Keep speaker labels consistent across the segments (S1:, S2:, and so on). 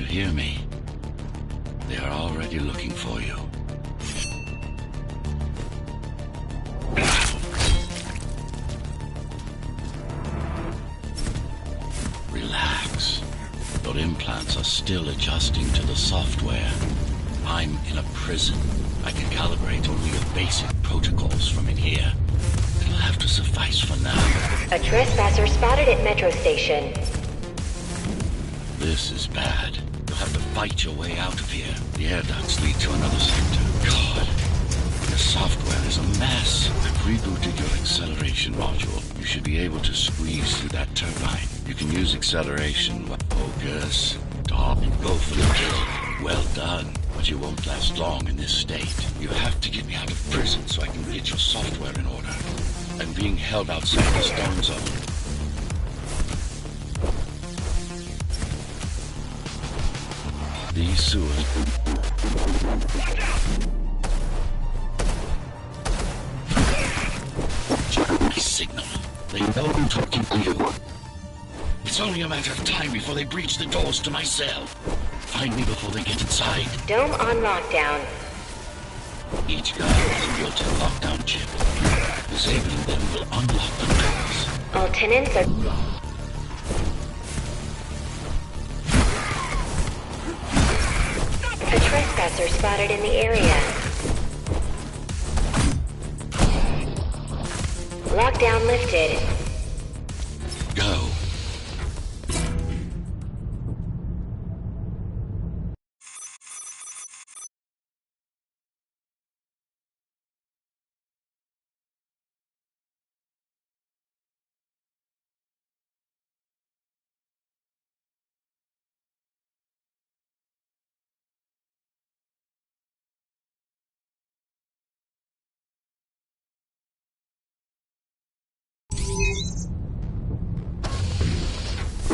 S1: you hear me? They are already looking for you. Relax. Your implants are still adjusting to the software. I'm in a prison. I can calibrate only the basic protocols from in here. It'll have to suffice for now.
S2: A trespasser spotted at Metro Station.
S1: This is bad. You'll have to fight your way out of here. The air ducts lead to another sector. God, the software is a mess. I've rebooted your acceleration module. You should be able to squeeze through that turbine. You can use acceleration. Focus. Stop and go for the kill. Well done. But you won't last long in this state. You have to get me out of prison so I can get your software in order. I'm being held outside the storm zone. These sewers... Check my signal. They know I'm talking to you. It's only a matter of time before they breach the doors to my cell. Find me before they get inside.
S2: Dome on lockdown.
S1: Each guy has a built-in lockdown chip. Disabling them will unlock the doors.
S2: All tenants are... A trespasser spotted in the area. Lockdown lifted.
S1: Go.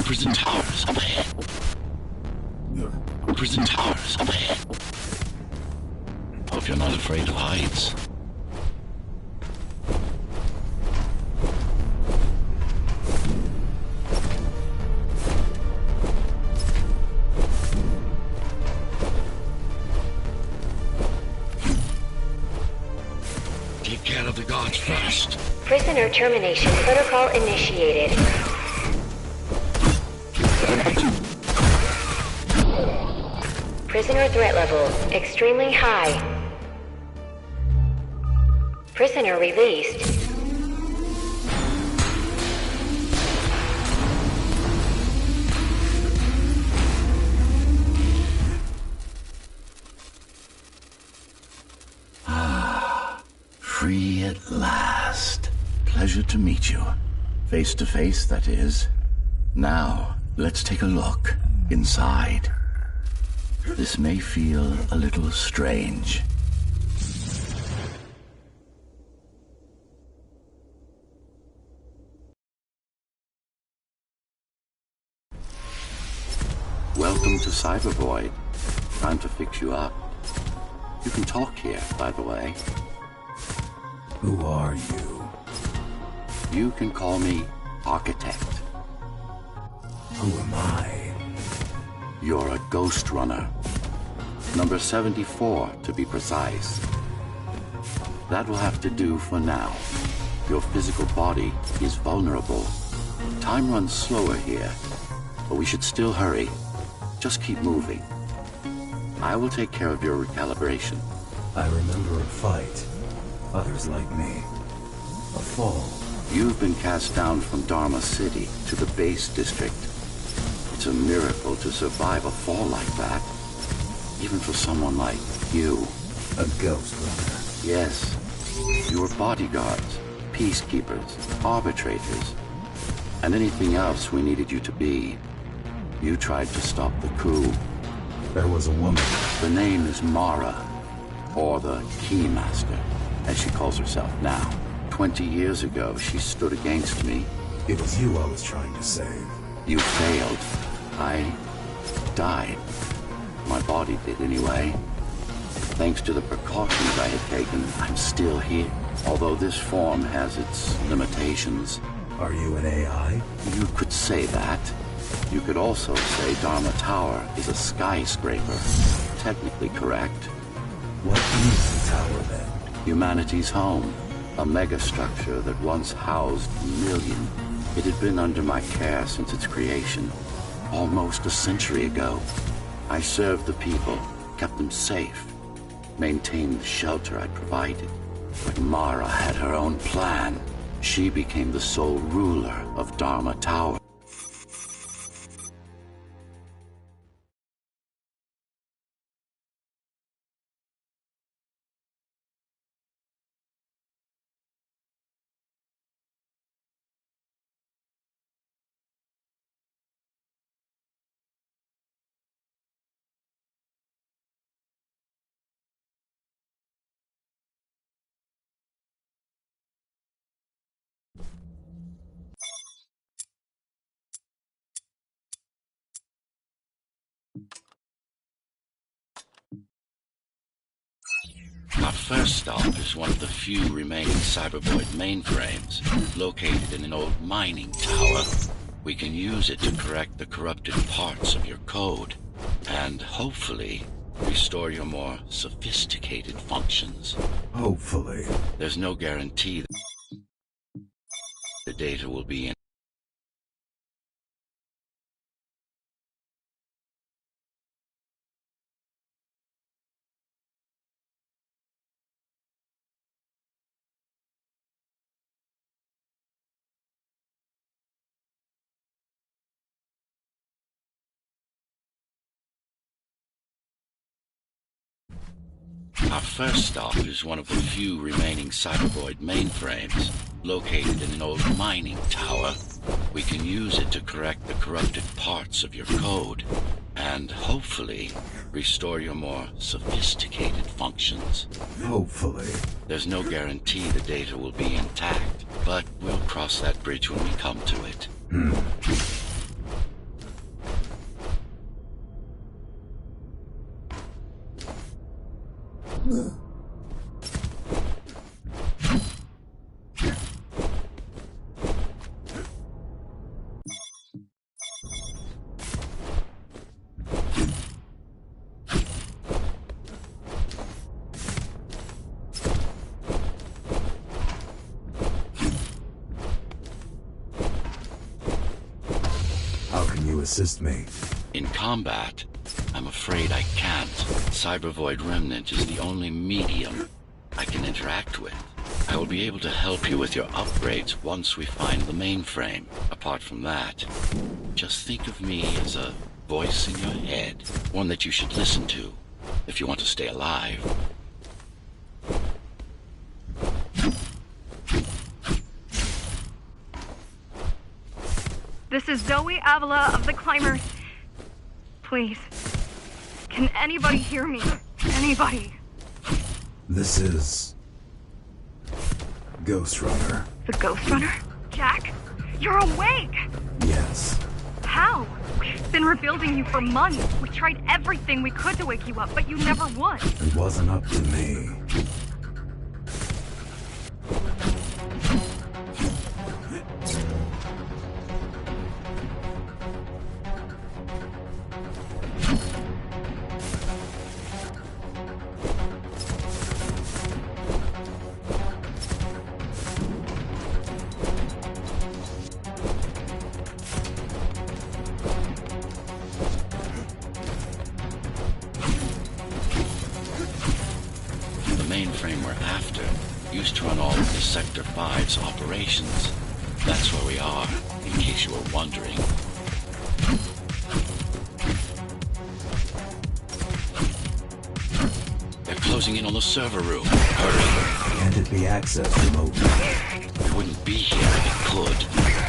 S1: Prison towers up ahead. Prison towers up ahead. Hope you're not afraid of heights. Take care of the guards first.
S2: Prisoner termination protocol initiated. Prisoner threat level extremely high. Prisoner released.
S1: Free at last. Pleasure to meet you. Face to face, that is. Now, let's take a look inside. This may feel a little strange. Welcome to Cybervoid. Time to fix you up. You can talk here, by the way.
S3: Who are you?
S1: You can call me Architect.
S3: Who am I?
S1: You're a ghost runner. Number 74, to be precise. That will have to do for now. Your physical body is vulnerable. Time runs slower here, but we should still hurry. Just keep moving. I will take care of your recalibration.
S3: I remember a fight. Others like me. A fall.
S1: You've been cast down from Dharma City to the base district. It's a miracle to survive a fall like that. Even for someone like you.
S3: A ghost runner.
S1: Yes. You were bodyguards, peacekeepers, arbitrators, and anything else we needed you to be. You tried to stop the coup.
S3: There was a woman.
S1: The name is Mara, or the Keymaster, as she calls herself now. 20 years ago, she stood against me.
S3: It was you I was trying to save.
S1: You failed. I died. My body did anyway. Thanks to the precautions I had taken, I'm still here. Although this form has its limitations.
S3: Are you an AI?
S1: You could say that. You could also say Dharma Tower is a skyscraper. Technically correct.
S3: What is the tower then?
S1: Humanity's home. A megastructure that once housed a million. It had been under my care since its creation. Almost a century ago. I served the people, kept them safe, maintained the shelter I provided. But Mara had her own plan. She became the sole ruler of Dharma Tower. Our first stop is one of the few remaining Cybervoid mainframes, located in an old mining tower. We can use it to correct the corrupted parts of your code, and hopefully restore your more sophisticated functions.
S3: Hopefully.
S1: There's no guarantee that the data will be in. Our first stop is one of the few remaining Cybervoid mainframes, located in an old mining tower. We can use it to correct the corrupted parts of your code, and hopefully restore your more sophisticated functions.
S3: Hopefully.
S1: There's no guarantee the data will be intact, but we'll cross that bridge when we come to it.
S3: How can you assist me?
S1: In combat, I'm afraid I can't. Cybervoid Remnant is the only medium I can interact with. I will be able to help you with your upgrades once we find the mainframe. Apart from that, just think of me as a voice in your head, one that you should listen to if you want to stay alive.
S4: This is Zoe Avila of the Climbers. Please, can anybody hear me? Anybody?
S3: This is... Ghost Runner.
S4: The Ghost Runner? Jack? You're awake!
S3: Yes.
S4: How? We've been rebuilding you for months. We tried everything we could to wake you up, but you never would.
S3: It wasn't up to me.
S1: Mainframe we're after used to run all of the Sector 5's operations. That's where we are, in case you were wondering. They're closing in on the server room. Hurry.
S3: Can't it be accessed remotely?
S1: We wouldn't be here if it could.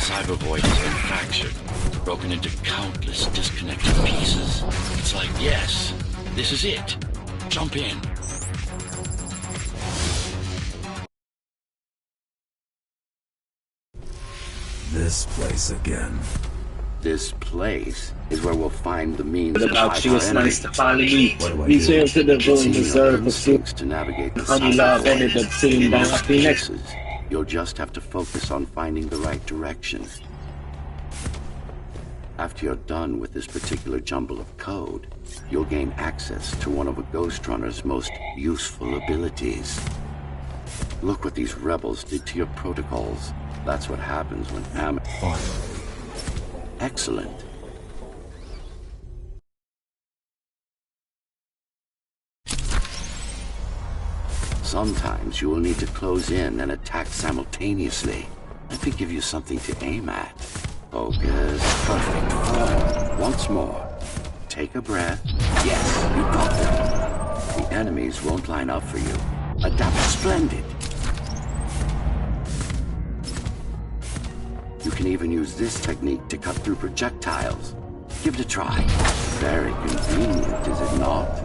S1: Cybervoid has been fractured, broken into countless disconnected pieces. It's like, yes, this is it. Jump in.
S3: This place again.
S1: This place is where we'll find the means
S5: But
S1: to
S5: about
S1: fight
S5: you,
S1: our
S5: it's
S1: enemies.
S5: nice to finally meet.
S3: What do I
S5: These
S3: do?
S5: here to the room
S1: Continue
S5: deserve
S1: your
S5: a few.
S1: instincts to navigate the
S5: Honey love
S1: Cybervoid.
S5: ended up sitting
S1: In
S5: down
S1: most
S5: happy next.
S1: cases, you'll just have to focus on finding the right direction. After you're done with this particular jumble of code, you'll gain access to one of a Ghost Runner's most useful abilities. Look what these rebels did to your protocols. That's what happens when
S3: Finally.
S1: Excellent. Sometimes you will need to close in and attack simultaneously. Let me give you something to aim at. Focus. Perfect. Once more. Take a breath. Yes, you got them. The enemies won't line up for you. Adapt. Splendid. You can even use this technique to cut through projectiles. Give it a try. Very convenient, is it not?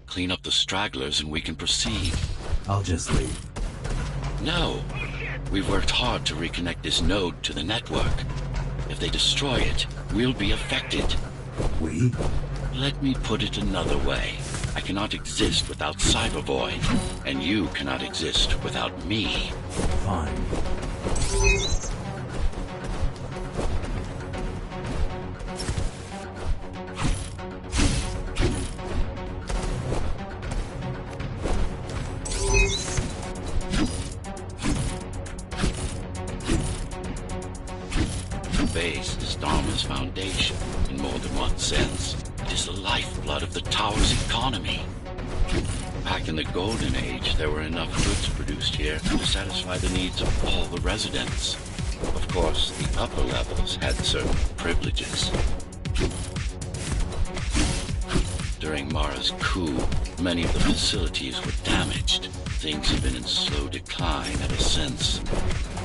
S1: Clean up the stragglers and we can proceed.
S3: I'll just leave.
S1: No. We've worked hard to reconnect this node to the network. If they destroy it, we'll be affected.
S3: We?
S1: Let me put it another way. I cannot exist without Cyberboy, and you cannot exist without me.
S3: Fine.
S1: Base is Dharma's foundation in more than one sense. It is the lifeblood of the tower's economy. Back in the Golden Age, there were enough goods produced here to satisfy the needs of all the residents. Of course, the upper levels had certain privileges. During Mara's coup, many of the facilities were damaged. Things have been in slow decline ever since.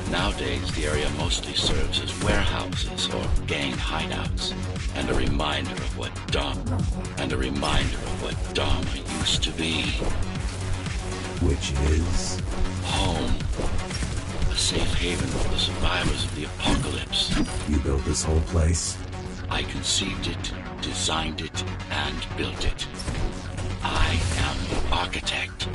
S1: Nowadays, the area mostly serves as warehouses or gang hideouts, and a reminder of what Dharma used to be.
S3: Which is?
S1: Home. A safe haven for the survivors of the apocalypse.
S3: You built this whole place?
S1: I conceived it, designed it, and built it. I am the architect.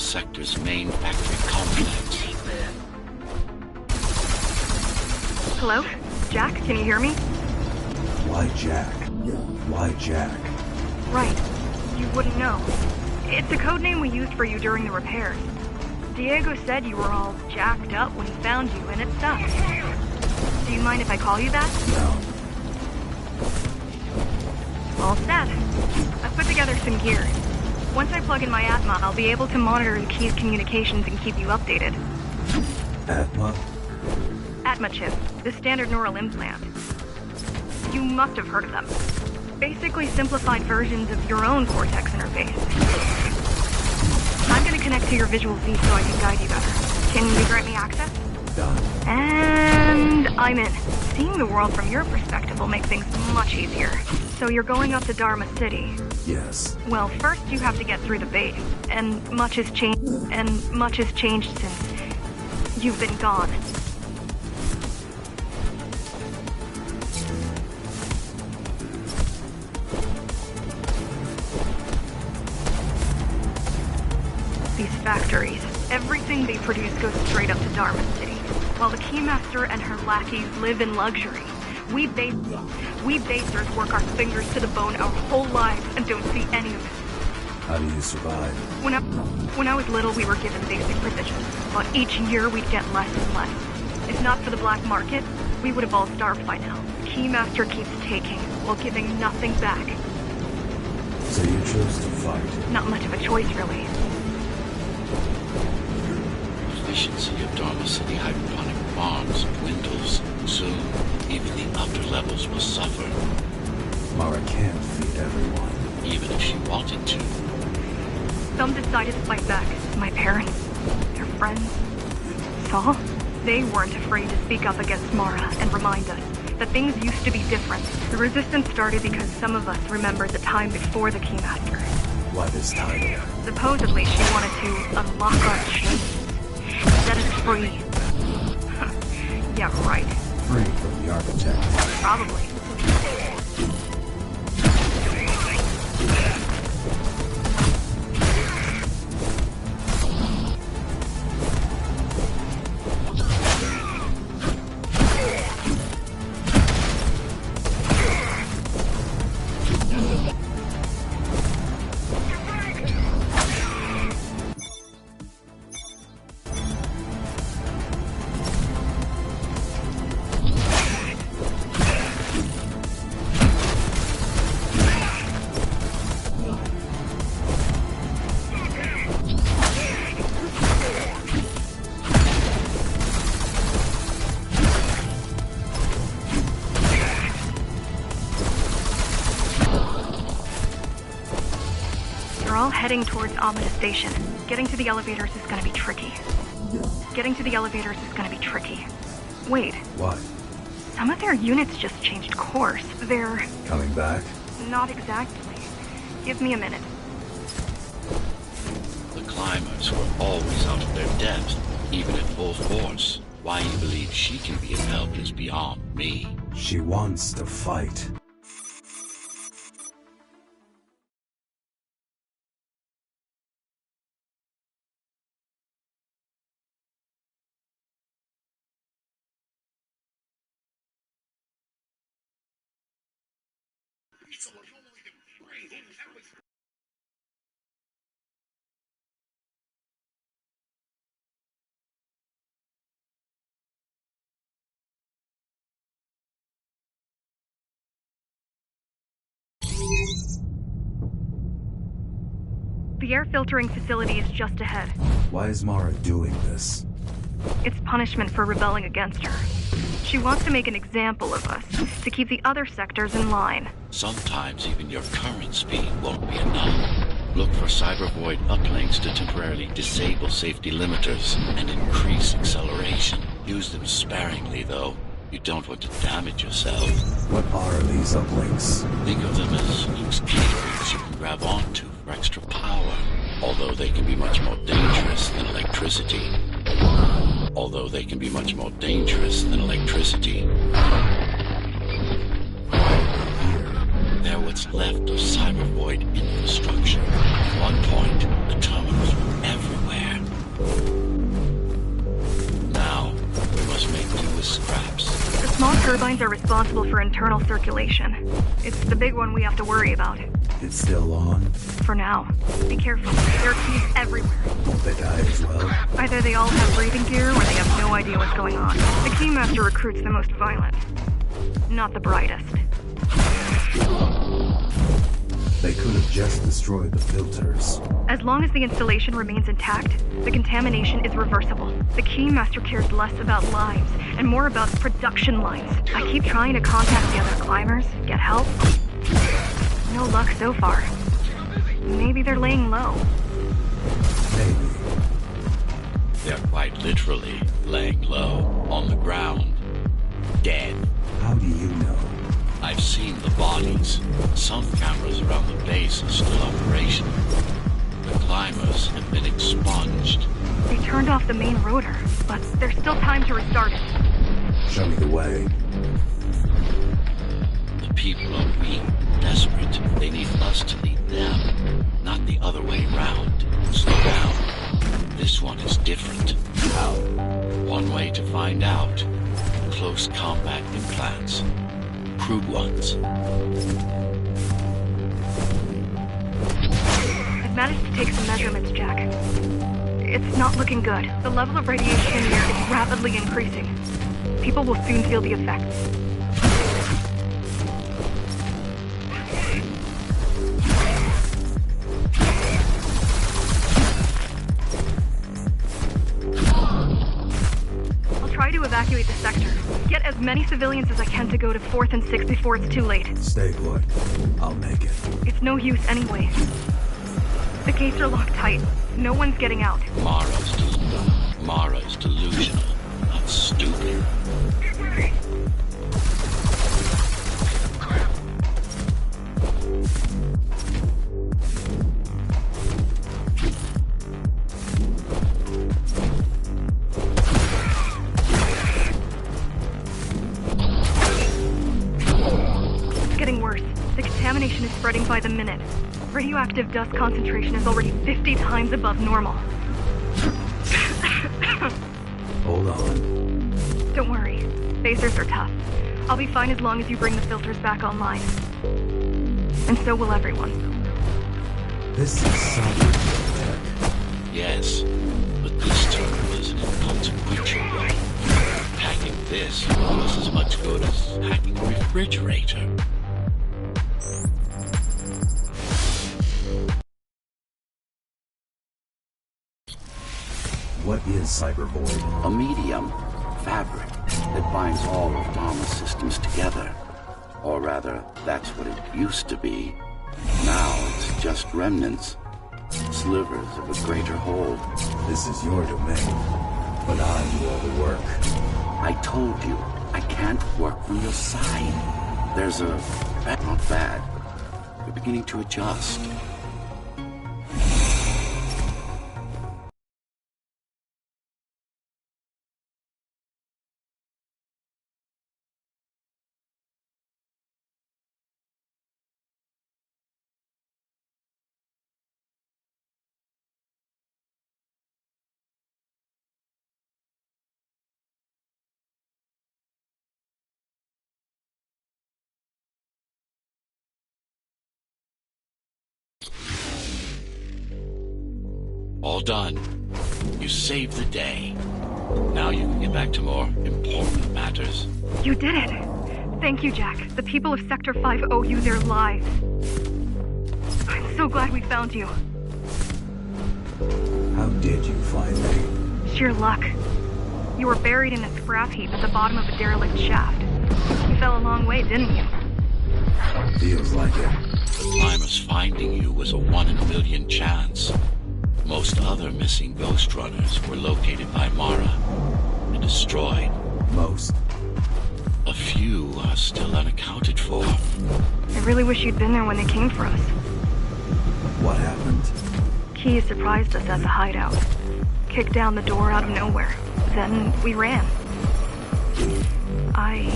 S1: Sector's main factory complex.
S4: Hello? Jack, can you hear me?
S3: Why Jack? Why Jack?
S4: Right. You wouldn't know. It's a code name we used for you during the repairs. Diego said you were all jacked up when he found you, and it sucks. Do you mind if I call you that?
S3: No.
S4: All set. I've put together some gear. Once I plug in my Atma, I'll be able to monitor the key's communications and keep you updated.
S3: Atma?
S4: Atma chip, the standard neural implant. You must have heard of them. Basically simplified versions of your own Cortex interface. I'm gonna connect to your Visual Z so I can guide you better. Can you grant me access?
S3: Done.
S4: And I'm in. Seeing the world from your perspective will make things much easier. So you're going up to Dharma City.
S3: Yes.
S4: Well, first you have to get through the base, and much has changed since you've been gone. These factories, everything they produce goes straight up to Dharma City, while the Keymaster and her lackeys live in luxury. We basers work our fingers to the bone our whole lives and don't see any of it.
S3: How do you survive?
S4: When I was little, we were given basic provisions, but each year we'd get less and less. If not for the black market, we would have all starved by now. The Keymaster keeps taking, while giving nothing back.
S3: So you chose to fight?
S4: Not much of a choice, really.
S1: Efficiency of Dharma City hydroponic farms dwindles. Soon, even the upper levels will suffer.
S3: Mara can't feed everyone.
S1: Even if she wanted to.
S4: Some decided to fight back. My parents, their friends, Saul. They weren't afraid to speak up against Mara and remind us that things used to be different. The resistance started because some of us remembered the time before the Keymaster.
S3: Why this title?
S4: Supposedly she wanted to unlock our chains, set us free. Yeah, right.
S3: Free from the architect.
S4: Probably. Heading towards Omega Station. Getting to the elevators is gonna be tricky. Wait.
S3: What?
S4: Some of their units just changed course. They're...
S3: Coming back?
S4: Not exactly. Give me a minute.
S1: The climbers were always out of their depth, even at full force. Why you believe she can be of help is beyond me.
S3: She wants to fight.
S4: The air filtering facility is just ahead.
S3: Why is Mara doing this?
S4: It's punishment for rebelling against her. She wants to make an example of us, to keep the other sectors in line.
S1: Sometimes even your current speed won't be enough. Look for cyber void uplinks to temporarily disable safety limiters and increase acceleration. Use them sparingly, though. You don't want to damage yourself.
S3: What are these uplinks?
S1: Think of them as loose cables you can grab onto for extra power. Although they can be much more dangerous than electricity. They're what's left of cyber void infrastructure. At one point, the terminals were everywhere. Now, we must make do with scraps.
S4: The small turbines are responsible for internal circulation. It's the big one we have to worry about.
S3: It's still on?
S4: For now. Be careful. There are keys everywhere.
S3: Won't they die as well?
S4: Either they all have breathing gear or they have no idea what's going on. The Keymaster recruits the most violent. Not the brightest.
S3: They could have just destroyed the filters.
S4: As long as the installation remains intact, the contamination is reversible. The Keymaster cares less about lives and more about production lines. I keep trying to contact the other climbers, get help. No luck so far. Maybe they're laying low.
S3: Maybe.
S1: They're quite literally laying low, on the ground, dead.
S3: How do you know?
S1: I've seen the bodies. Some cameras around the base are still operational. The climbers have been expunged.
S4: They turned off the main rotor, but there's still time to restart it.
S3: Show me the way.
S1: The people are weak, desperate. They need us to lead them, not the other way around. Slow down. This one is different. How? One way to find out. Close combat implants. Crude ones.
S4: I've take some measurements, Jack. It's not looking good. The level of radiation in the air is rapidly increasing. People will soon feel the effects. I'll try to evacuate the sector. Get as many civilians as I can to go to 4th and 6th before it's too late.
S3: Stay put. I'll make it.
S4: It's no use anyway. The gates are locked tight. No one's getting out.
S1: Mara's delusional, not stupid.
S4: It's getting worse. The contamination is spreading by the minute. Radioactive dust concentration is already 50 times above normal.
S3: Hold on.
S4: Don't worry. Phasers are tough. I'll be fine as long as you bring the filters back online. And so will everyone.
S3: This is solid tech.
S1: Yes, but this terminal is an inconsequential one. Hacking this will do us as much good as hacking a refrigerator.
S3: What is Cybervoid?
S1: A medium, fabric, that binds all of Mama's systems together. Or rather, that's what it used to be. Now it's just remnants, slivers of a greater whole.
S3: This is your domain, but I do all the work.
S1: I told you, I can't work from your side. There's a... not bad. You're beginning to adjust. All done. You saved the day. Now you can get back to more important matters.
S4: You did it! Thank you, Jack. The people of Sector 5 owe you their lives. I'm so glad we found you.
S3: How did you find me?
S4: Sheer luck. You were buried in a scrap heap at the bottom of a derelict shaft. You fell a long way, didn't you?
S3: Feels like it.
S1: The climbers finding you was a 1 in a million chance. Most other missing Ghost Runners were located by Mara and destroyed.
S3: Most?
S1: A few are still unaccounted for.
S4: I really wish you'd been there when they came for us.
S3: What happened?
S4: Key surprised us at the hideout. Kicked down the door out of nowhere. Then we ran. I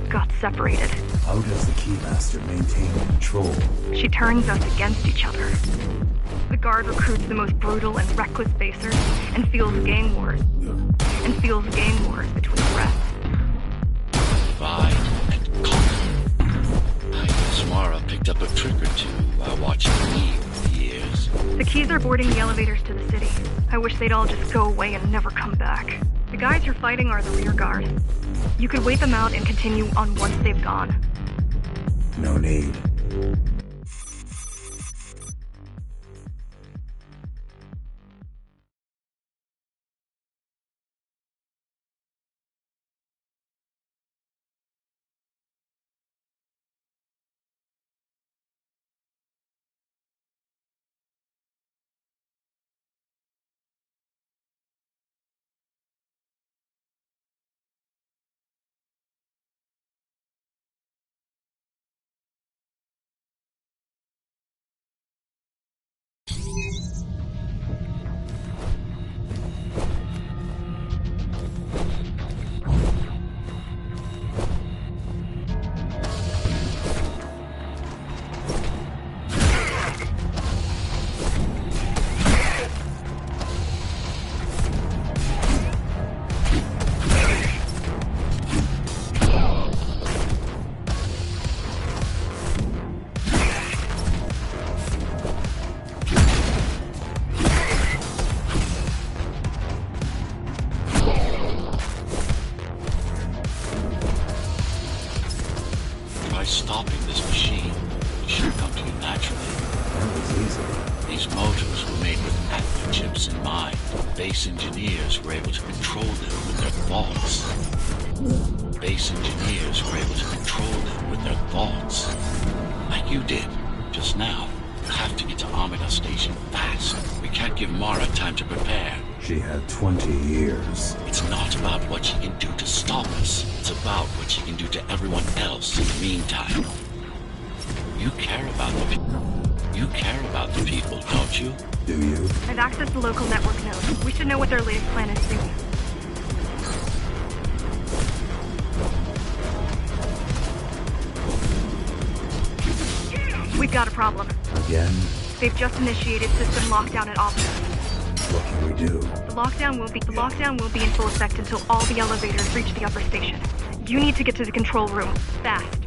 S4: got separated.
S3: How does the Keymaster maintain control?
S4: She turns us against each other. The guard recruits the most brutal and reckless basers and fuels gang wars. Between the rest.
S1: Divide and conquer. I guess Mara picked up a trick or two while watching me over the years.
S4: The Keys are boarding the elevators to the city. I wish they'd all just go away and never come back. The guys you're fighting are the rear guard. You could wait them out and continue on once they've gone.
S3: No need.
S1: base engineers were able to control them with their thoughts. Base engineers were able to control them with their thoughts. Like you did, just now. We'll have to get to Amida Station fast. We can't give Mara time to prepare.
S3: She had 20 years.
S1: It's not about what she can do to stop us. It's about what she can do to everyone else in the meantime. You care about the people, don't you?
S3: Do you?
S4: I've accessed the local network node. We should know what their latest plan is soon. We've got a problem.
S3: Again?
S4: They've just initiated system lockdown at Opera.
S3: What can we do?
S4: The lockdown won't be in full effect until all the elevators reach the upper station. You need to get to the control room, fast.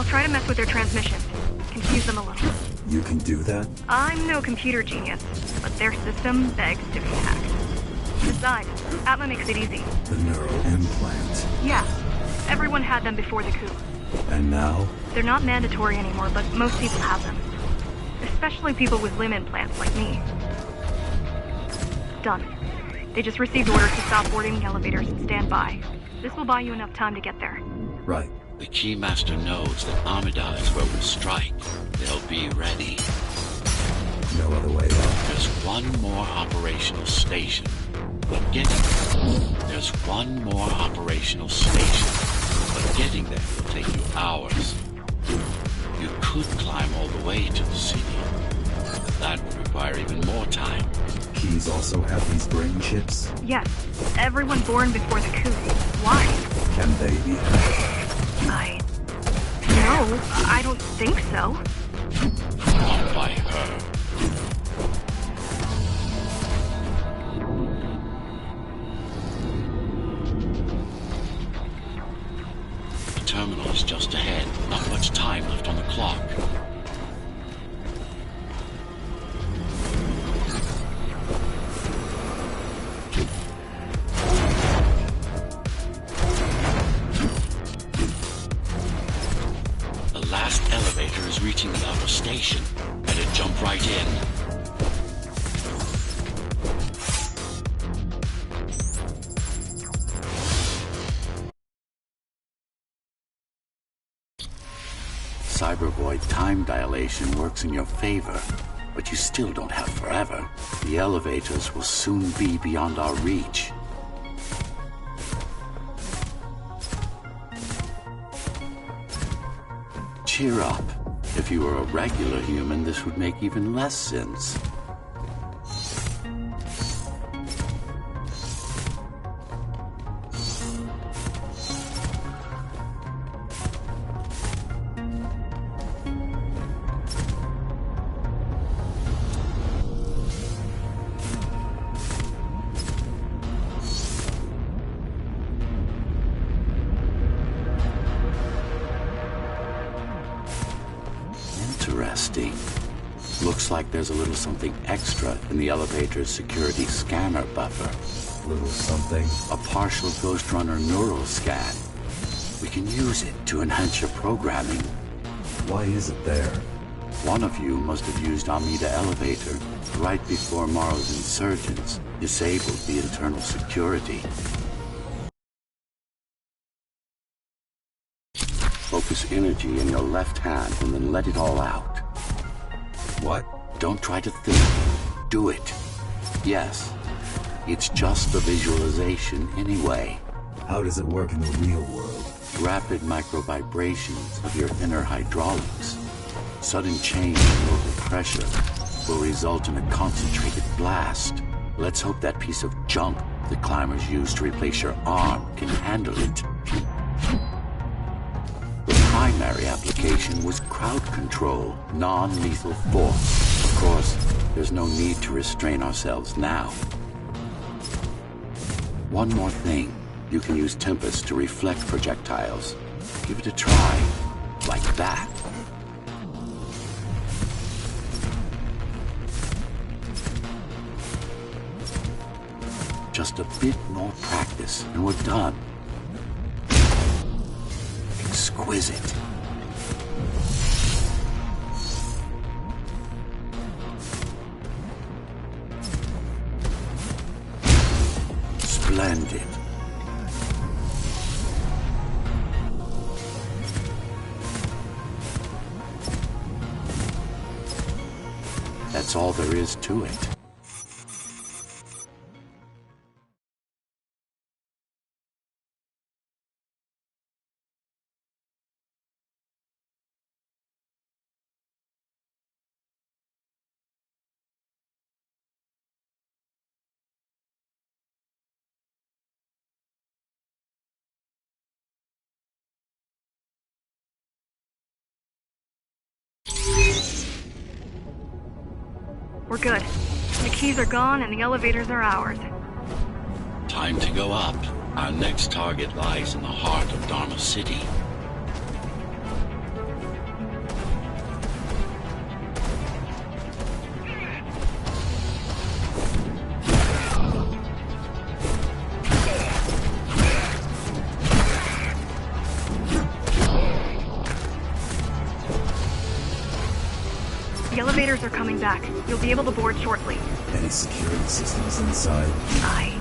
S4: Try to mess with their transmissions. Confuse them a little.
S3: You can do that?
S4: I'm no computer genius, but their system begs to be hacked. Besides, Atma makes it easy.
S3: The neural implant.
S4: Yeah. Everyone had them before the coup.
S3: And now?
S4: They're not mandatory anymore, but most people have them. Especially people with limb implants like me. Done. They just received orders to stop boarding the elevators and stand by. This will buy you enough time to get there.
S3: Right.
S1: The Keymaster knows that Amida is where we'll strike. They'll be ready.
S3: No other way out.
S1: There's one more operational station. But getting there. There's one more operational station. But getting there will take you hours. You could climb all the way to the city. That would require even more time.
S3: Keys also have these brain chips?
S4: Yes. Everyone born before the coup. Why?
S3: Can they be hacked?
S4: No, I don't think so.
S1: Not by her. The terminal is just ahead. Not much time left on the clock. Reaching the upper station. Better jump right in. Cybervoid time dilation works in your favor, but you still don't have forever. The elevators will soon be beyond our reach. Cheer up. If you were a regular human, this would make even less sense. Interesting. Looks like there's a little something extra in the elevator's security scanner buffer.
S3: Little something?
S1: A partial Ghost Runner neural scan. We can use it to enhance your programming.
S3: Why is it there?
S1: One of you must have used Amida elevator right before Morrow's insurgents disabled the internal security. Focus energy in your left hand and then let it all out.
S3: What?
S1: Don't try to think. Do it. Yes. It's just a visualization anyway.
S3: How does it work in the real world?
S1: Rapid micro-vibrations of your inner hydraulics. Sudden change in local pressure will result in a concentrated blast. Let's hope that piece of junk the climbers used to replace your arm can handle it. The primary application was crowd control, non-lethal force. Of course, there's no need to restrain ourselves now. One more thing. You can use Tempest to reflect projectiles. Give it a try. Like that. Just a bit more practice, and we're done. Exquisite. Splendid. That's all there is to it.
S4: We're good. The keys are gone and the elevators are ours.
S1: Time to go up. Our next target lies in the heart of Dharma City.
S4: The elevators are coming back. You'll be able to board shortly.
S3: Any security systems inside?
S4: I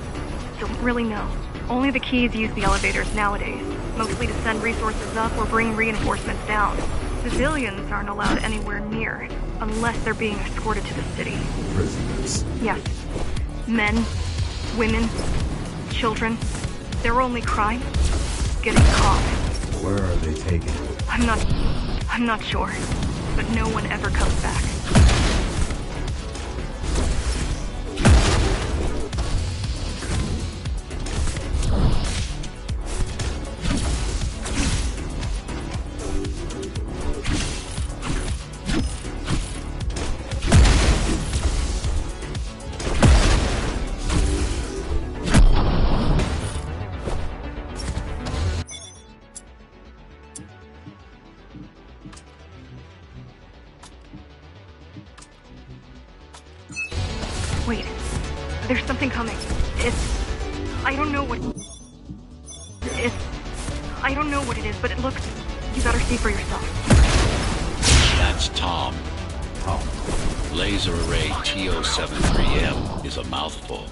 S4: don't really know. Only the keys use the elevators nowadays, mostly to send resources up or bring reinforcements down. Civilians aren't allowed anywhere near, unless they're being escorted to the city.
S3: Prisoners?
S4: Yes. Men, women, children. Their only crime? Getting caught.
S3: Where are they taken?
S4: I'm not sure. But no one ever comes back. Wait, there's something coming. I don't know what it is, but it looks... You better see for yourself.
S1: That's Tom.
S3: Tom.
S1: Laser array TO73M is a mouthful.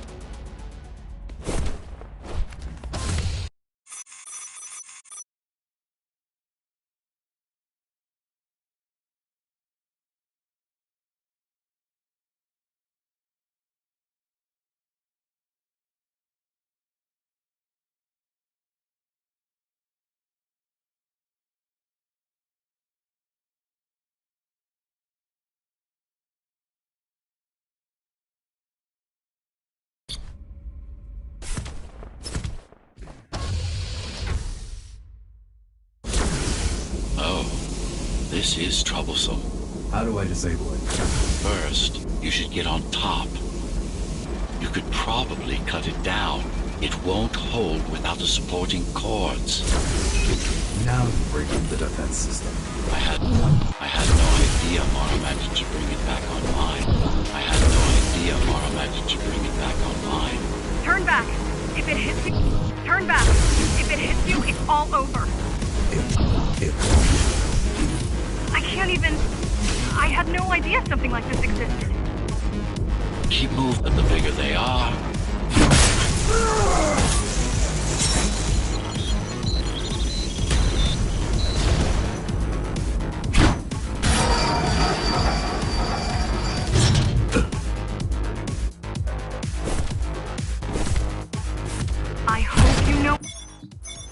S1: This is troublesome.
S3: How do I disable it?
S1: First, you should get on top. You could probably cut it down. It won't hold without the supporting cords.
S3: Now you break up the defense system.
S1: I had no idea Mara managed to bring it back online.
S4: Turn back! If it hits you, turn back! If it hits you, it's all over.
S3: It
S4: I can't even... I had no idea something like this existed.
S1: Keep moving, the bigger they are.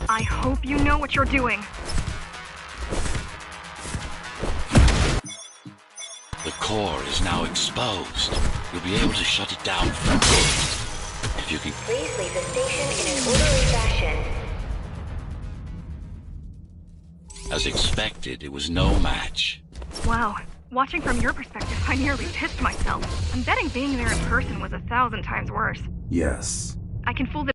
S4: I hope you know what you're doing.
S1: The core is now exposed. You'll be able to shut it down for good. If you can...
S2: Please leave the station in an orderly fashion.
S1: As expected, it was no match.
S4: Wow. Watching from your perspective, I nearly pissed myself. I'm betting being there in person was 1,000 times worse.
S3: Yes.
S4: I can fool the...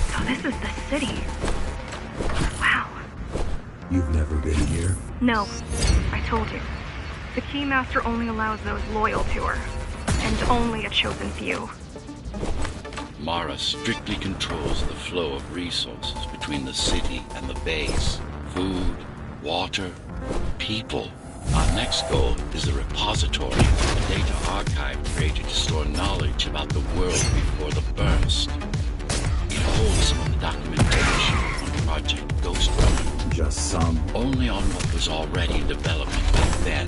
S4: So this is the city. Wow.
S3: You've never been here?
S4: No, I told you. The Keymaster only allows those loyal to her, and only a chosen few.
S1: Mara strictly controls the flow of resources between the city and the base. Food, water, people. Our next goal is the repository, a data archive created to store knowledge about the world before the burst. It holds some of the documentation on Project Ghost Runner.
S3: Just some.
S1: Only on what was already in development back then.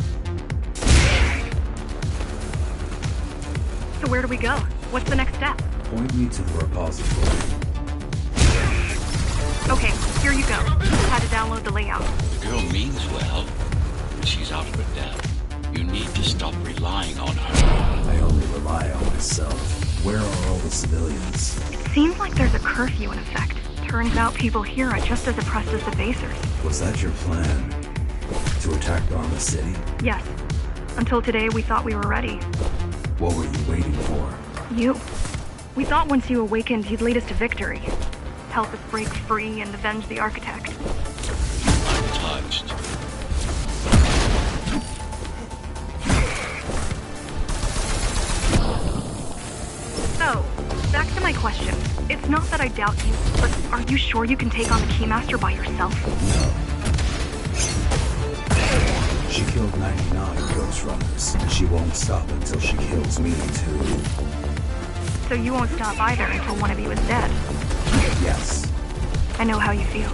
S4: So where do we go? What's the next step?
S3: Point me to the repository.
S4: Okay, here you go. Just had to download the layout.
S1: The girl means well, but she's out of her depth. You need to stop relying on her.
S3: I only rely on myself. Where are all the civilians?
S4: It seems like there's a curfew in effect. Turns out people here are just as oppressed as the basers.
S3: Was that your plan? To attack Dharma City?
S4: Yes. Until today, we thought we were ready.
S3: What were you waiting for?
S4: You. We thought once you awakened, you'd lead us to victory. Help us break free and avenge the Architect.
S1: I'm touched.
S4: So, back to my question. It's not that I doubt you, but are you sure you can take on the Keymaster by yourself?
S3: No. She killed 99 Ghost Runners. She won't stop until she kills me, too.
S4: So you won't stop either until one of you is dead.
S3: Yes.
S4: I know how you feel.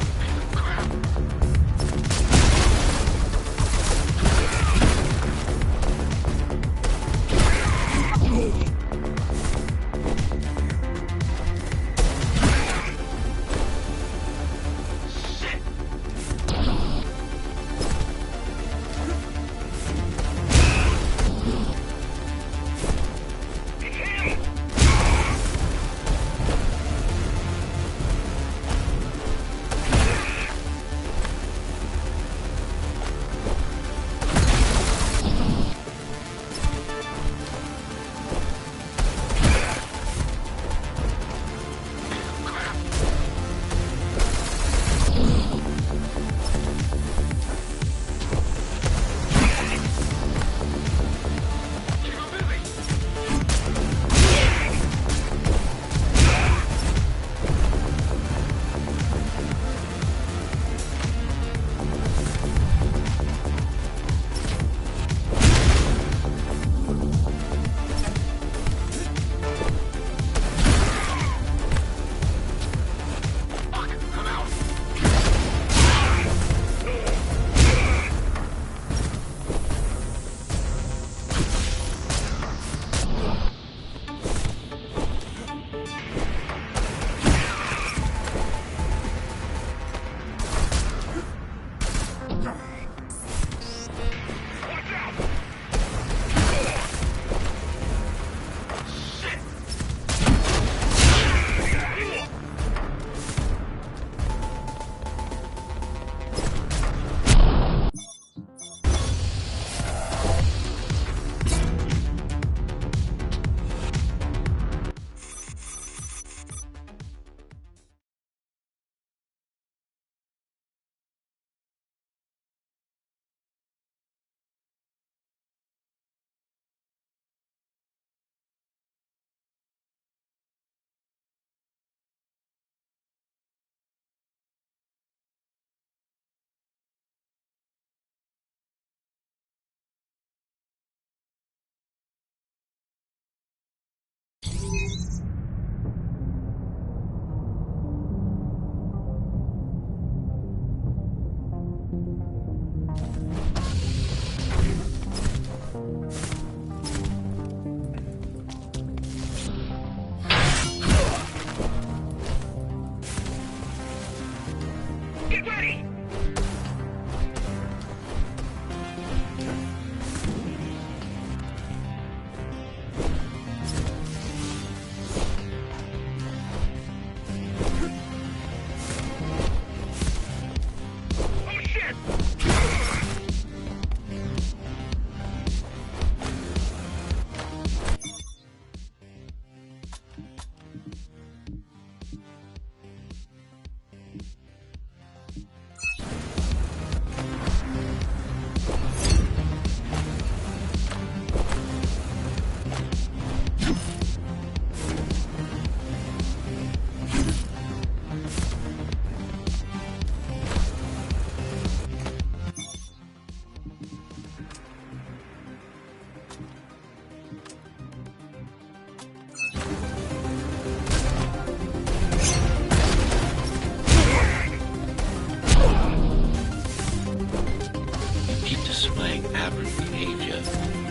S1: aberrant behavior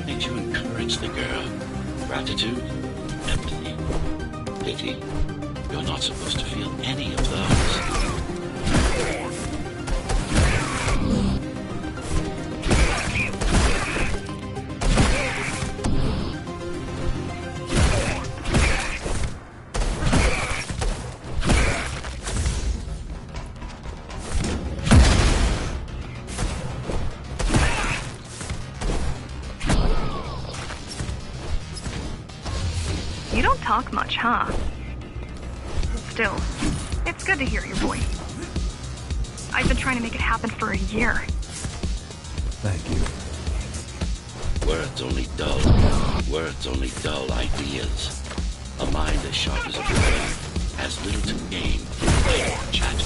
S1: made you encourage the girl. Gratitude, empathy, pity. You're not supposed to feel any of those.
S4: You don't talk much, huh? Still, it's good to hear your voice. I've been trying to make it happen for a year.
S3: Thank you.
S1: Words only dull ideas. A mind as sharp as a brain has little to gain from idle chat.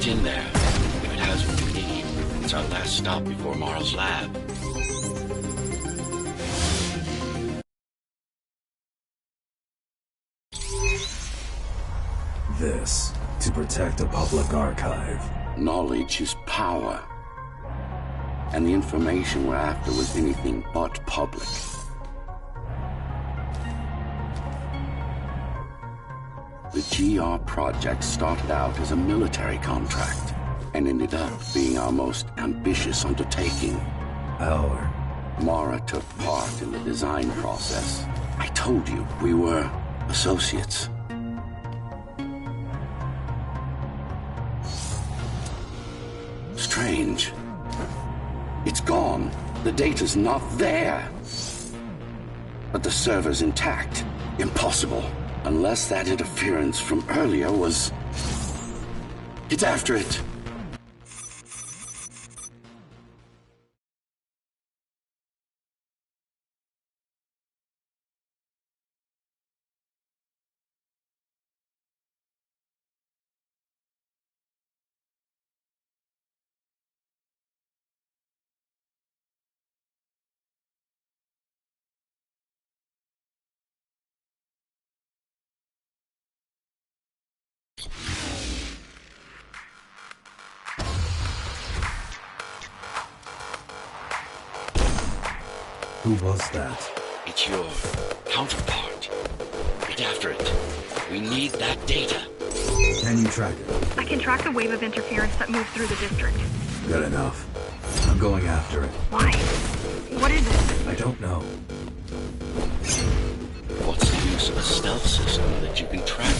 S1: In there. If it has what we need, it's our last stop before Morrow's lab.
S3: This, to protect a public archive.
S1: Knowledge is power. And the information we're after was anything but public. The GR project started out as a military contract and ended up being our most ambitious undertaking. Mara took part in the design process. I told you, we were associates. Strange. It's gone. The data's not there. But the server's intact. Impossible. Unless that interference from earlier was... It's after it.
S3: Who was that?
S1: It's your counterpart. Get after it. We need that data.
S3: Can you track it?
S4: I can track the wave of interference that moves through the district.
S3: Good enough. I'm going after it.
S4: Why? What is it?
S3: I don't know.
S1: What's the use of a stealth system that you can track?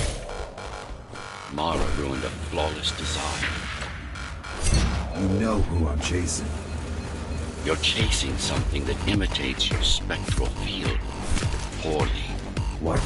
S1: Mara ruined a flawless design.
S3: You know who I'm chasing.
S1: You're chasing something that imitates your spectral field. Poorly.
S3: What?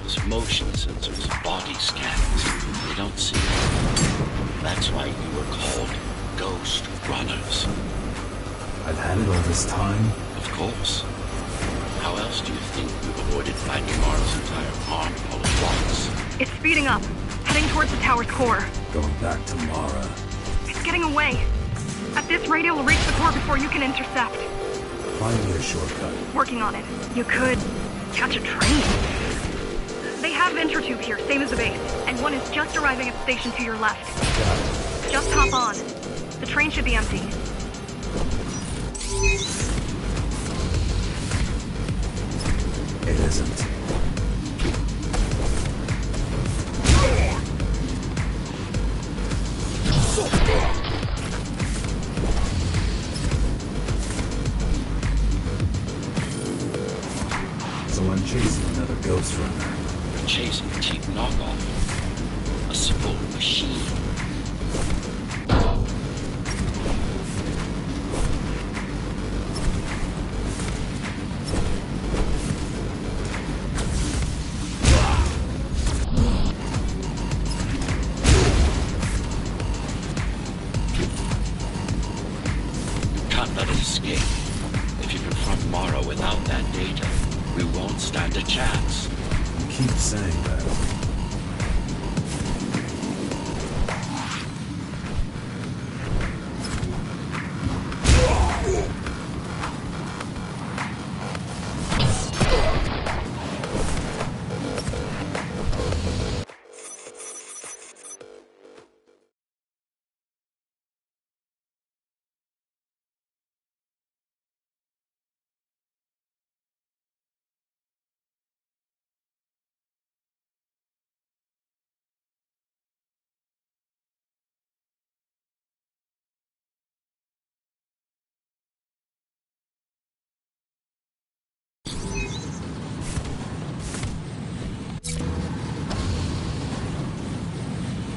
S1: cameras, motion sensors, body scans. They don't see it. That's why you were called Ghost Runners.
S3: I've had it all this time.
S1: Of course. How else do you think we've avoided finding Mara's entire army all at once?
S4: It's speeding up, heading towards the tower's core.
S3: Going back to Mara.
S4: It's getting away. At this rate, it will reach the core before you can intercept.
S3: Find me a shortcut.
S4: Working on it. You could catch a train. They have intertube here, same as the base, and one is just arriving at the station to your left.
S3: Got it.
S4: Just hop on. The train should be empty.
S3: It isn't. So I'm chasing another ghost runner.
S1: You're chasing a cheap knockoff. A simple machine. Can't let it escape. If you confront Mara without that data, we won't stand a chance.
S3: You keep saying that.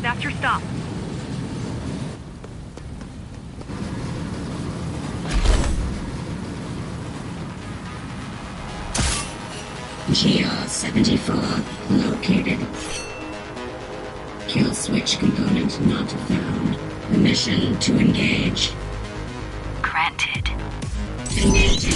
S4: That's your stop.
S5: GR-74 located. Kill switch component not found. Permission to engage.
S2: Granted.
S5: Engaging.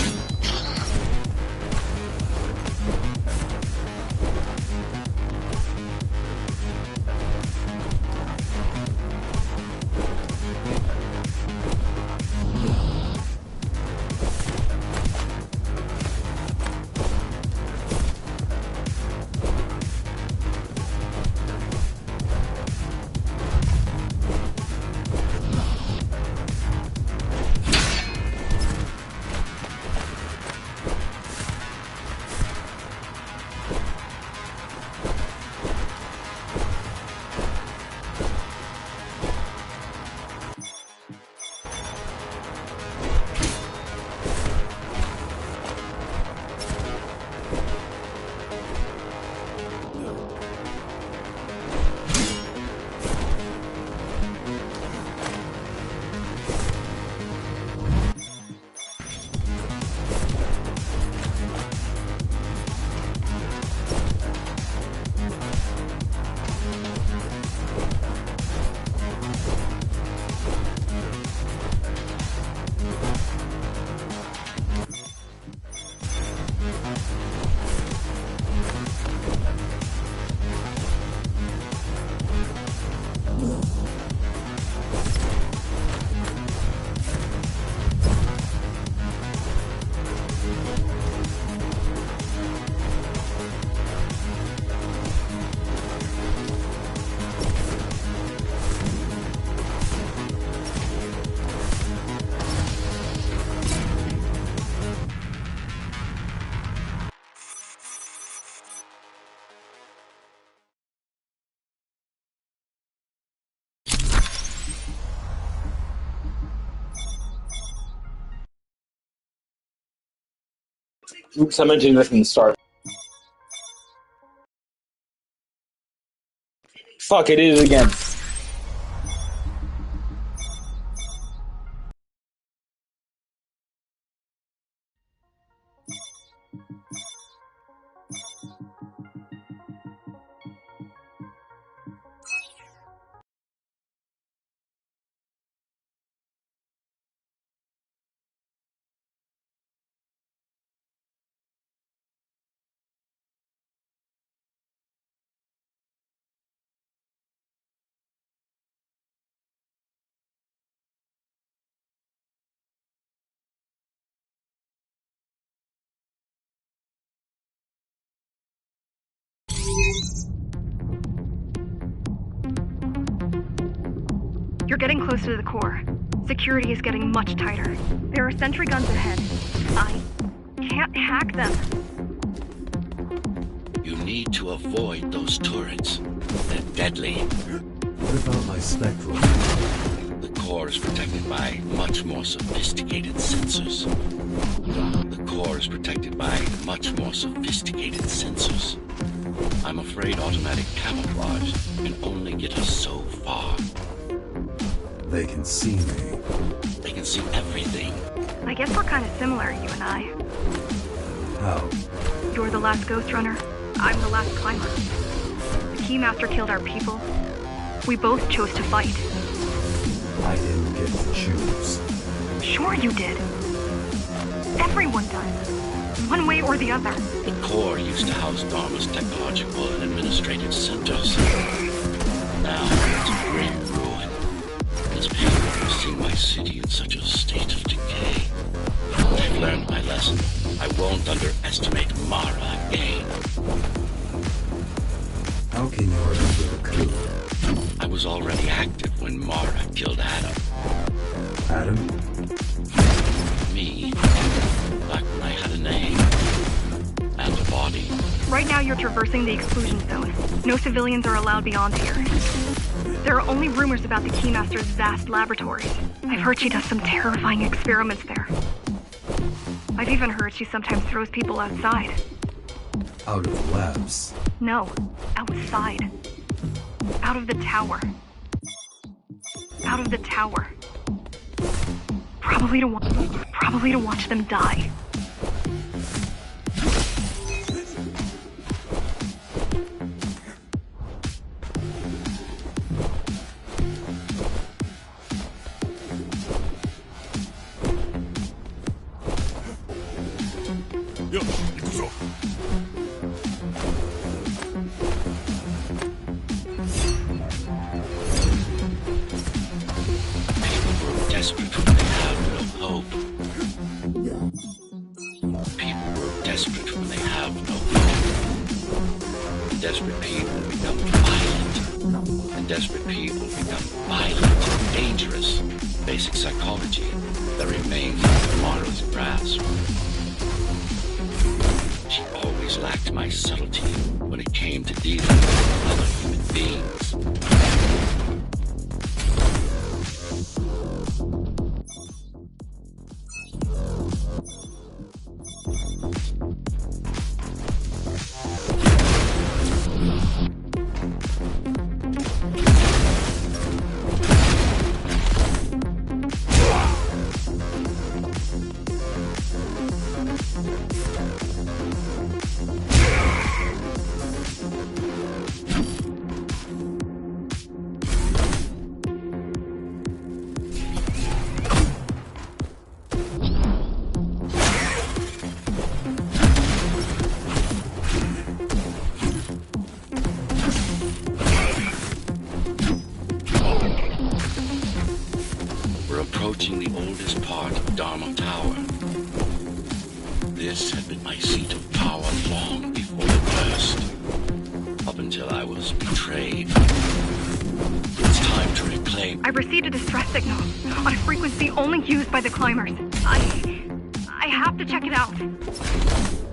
S6: Oops, I meant to do this from the start. Fuck, it is again.
S4: You're getting close to the core. Security is getting much tighter. There are sentry guns ahead. I can't hack them.
S1: You need to avoid those turrets. They're deadly.
S3: What about my spectral?
S1: The core is protected by much more sophisticated sensors. I'm afraid automatic camouflage can only get us so far.
S3: They can see me.
S1: They can see everything.
S4: I guess we're kind of similar, you and I.
S3: How?
S4: You're the last Ghost Runner. I'm the last climber. The Keymaster killed our people. We both chose to fight.
S3: I didn't get to choose.
S4: Sure you did. Everyone does. One way or the other.
S1: The core used to house Dharma's technological and administrative centers. Now it's a grim ruin. It's painful to see my city in such a state of decay. I've learned my lesson. I won't underestimate Mara again.
S3: How can you remember the coup?
S1: I was already active when Mara killed Adam.
S3: Adam?
S1: Me. Back when I had a name. And a body.
S4: Right now you're traversing the exclusion zone. No civilians are allowed beyond here. There are only rumors about the Keymaster's vast laboratories. I've heard she does some terrifying experiments there. I've even heard she sometimes throws people outside.
S3: Out of labs?
S4: No, outside. Out of the tower. Out of the tower. Probably to watch them die.
S1: Desperate people become violent. And desperate people become violent, dangerous. Basic psychology that remains in Mara's grasp. She always lacked my subtlety when it came to dealing with other human beings. Approaching the oldest part of Dharma Tower. This had been my seat of power long before the burst. Up until I was betrayed. It's time to reclaim.
S4: I received a distress signal on a frequency only used by the climbers. I have to check it out.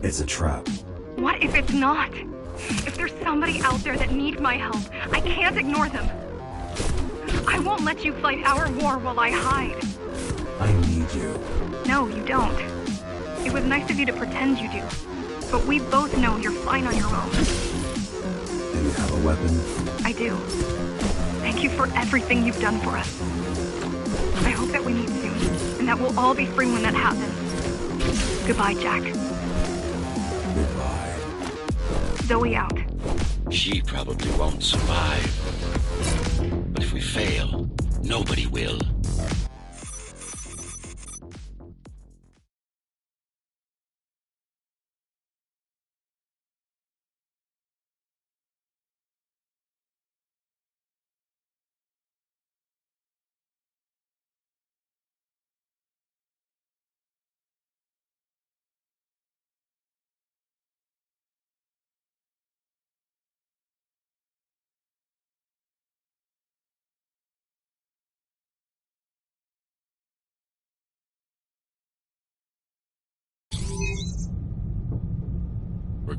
S3: It's a trap.
S4: What if it's not? If there's somebody out there that needs my help, I can't ignore them. I won't let you fight our war while I hide.
S3: I need you.
S4: No, you don't. It was nice of you to pretend you do. But we both know you're fine on your own.
S3: Do you have a weapon?
S4: I do. Thank you for everything you've done for us. I hope that we meet soon, and that we'll all be free when that happens. Goodbye, Jack.
S3: Goodbye.
S4: Zoe out.
S1: She probably won't survive. But if we fail, nobody will.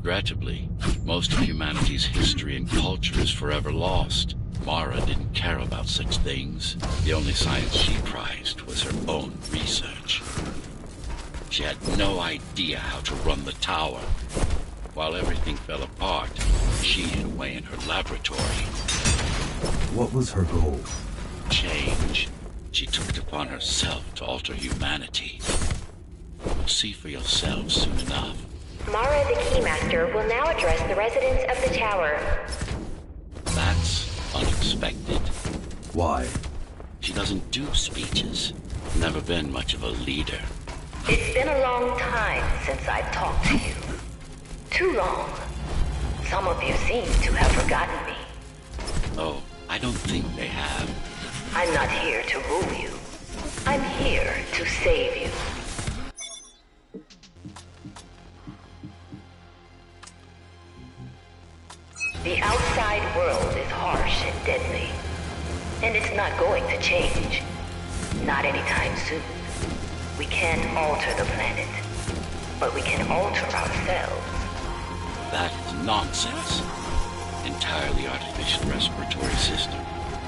S1: Regrettably, most of humanity's history and culture is forever lost. Mara didn't care about such things. The only science she prized was her own research. She had no idea how to run the tower. While everything fell apart, she hid away in her laboratory.
S3: What was her goal?
S1: Change. She took it upon herself to alter humanity. You'll see for yourselves soon enough.
S7: Mara the Keymaster will now address the residents of the tower.
S1: That's unexpected.
S3: Why?
S1: She doesn't do speeches. Never been much of a leader.
S7: It's been a long time since I've talked to you. Too long. Some of you seem to have forgotten me.
S1: Oh, I don't think they have.
S7: I'm not here to rule you. I'm here to save you. The outside world is harsh and deadly. And it's not going to change. Not anytime soon. We can't alter the planet. But we can alter ourselves.
S1: That is nonsense. Entirely artificial respiratory system.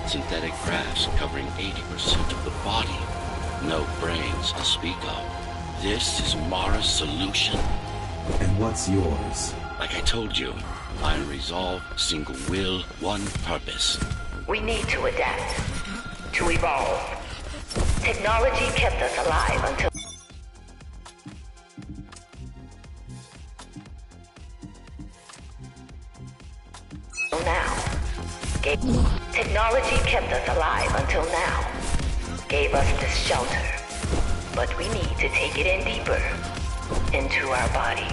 S1: Synthetic grass covering 80% of the body. No brains to speak of. This is Mara's solution.
S3: And what's yours?
S1: Like I told you, iron resolve, single will, one purpose.
S7: We need to adapt. To evolve. Technology kept us alive until now. Technology kept us alive until now. Gave us this shelter. But we need to take it in deeper. Into our bodies.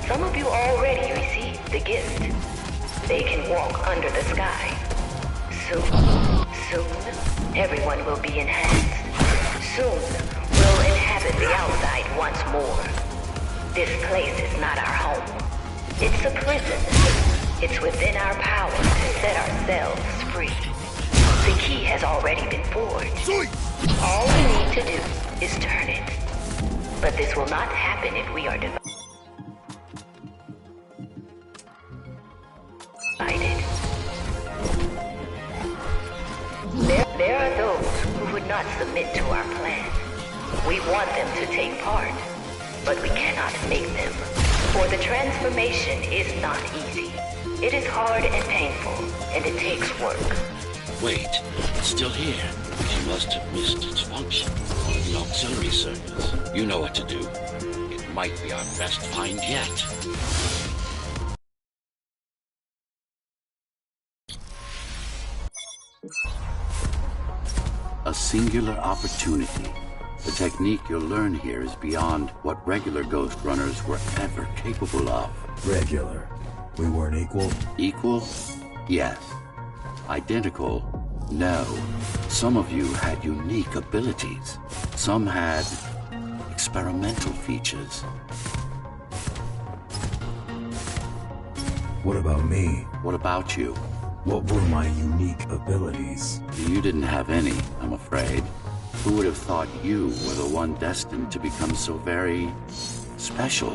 S7: Some of you already received the gift. They can walk under the sky. Soon, everyone will be enhanced. Soon, we'll inhabit the outside once more. This place is not our home. It's a prison. It's within our power to set ourselves free. The key has already been forged. All we need to do is turn it. But this will not happen if we are divided. There are those who would not submit to our plan. We want them to take part, but we cannot make them. For the transformation is not easy. It is hard and painful, and it takes work.
S1: Wait, it's still here. She must have missed its function. The auxiliary circuits. You know what to do. It might be our best find yet. A singular opportunity. The technique you'll learn here is beyond what regular Ghost Runners were ever capable of.
S3: Regular. We weren't equal?
S1: Equal? Yes. Identical? No. Some of you had unique abilities. Some had experimental features.
S3: What about me?
S1: What about you?
S3: What were my unique abilities?
S1: You didn't have any, I'm afraid. Who would have thought you were the one destined to become so very special?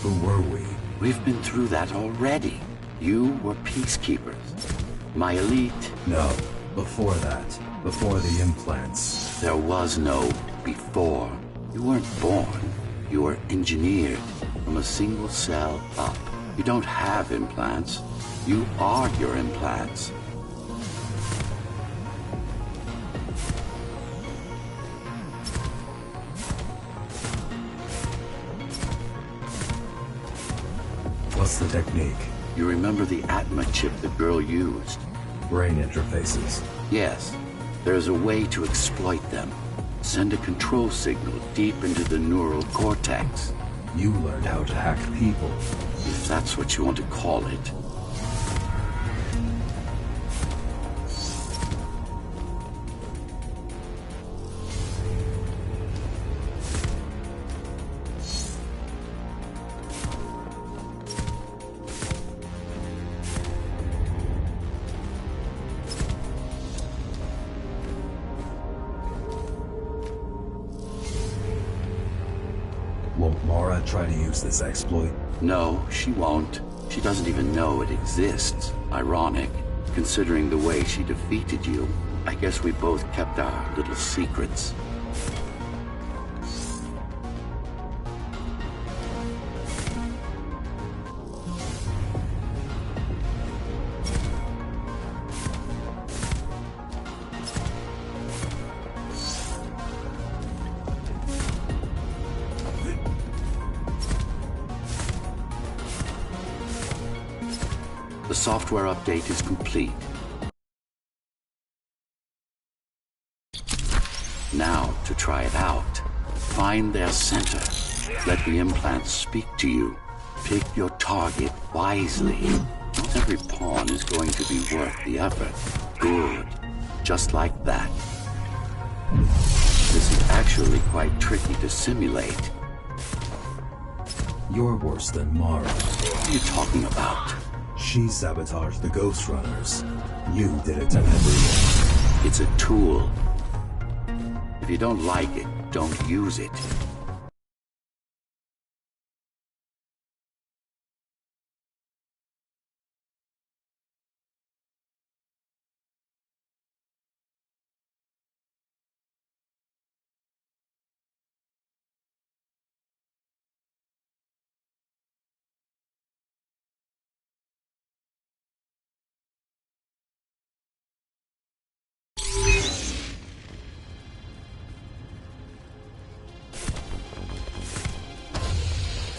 S3: Who were we?
S1: We've been through that already. You were peacekeepers. My elite.
S3: No, before that. Before the implants.
S1: There was no before. You weren't born. You were engineered from a single cell up. You don't have implants. You are your implants.
S3: What's the technique?
S1: You remember the Atma chip the girl used?
S3: Brain interfaces.
S1: Yes. There's a way to exploit them. Send a control signal deep into the neural cortex.
S3: You learned how to hack people.
S1: If that's what you want to call it.
S3: not try to use this exploit?
S1: No, she won't. She doesn't even know it exists. Ironic, considering the way she defeated you. I guess we both kept our little secrets. The software update is complete. Now, to try it out, find their center. Let the implants speak to you. Pick your target wisely. Not every pawn is going to be worth the effort. Good. Just like that. This is actually quite tricky to simulate.
S3: You're worse than Mara.
S1: What are you talking about?
S3: She sabotaged the Ghost Runners. You did it to everyone.
S1: It's a tool. If you don't like it, don't use it.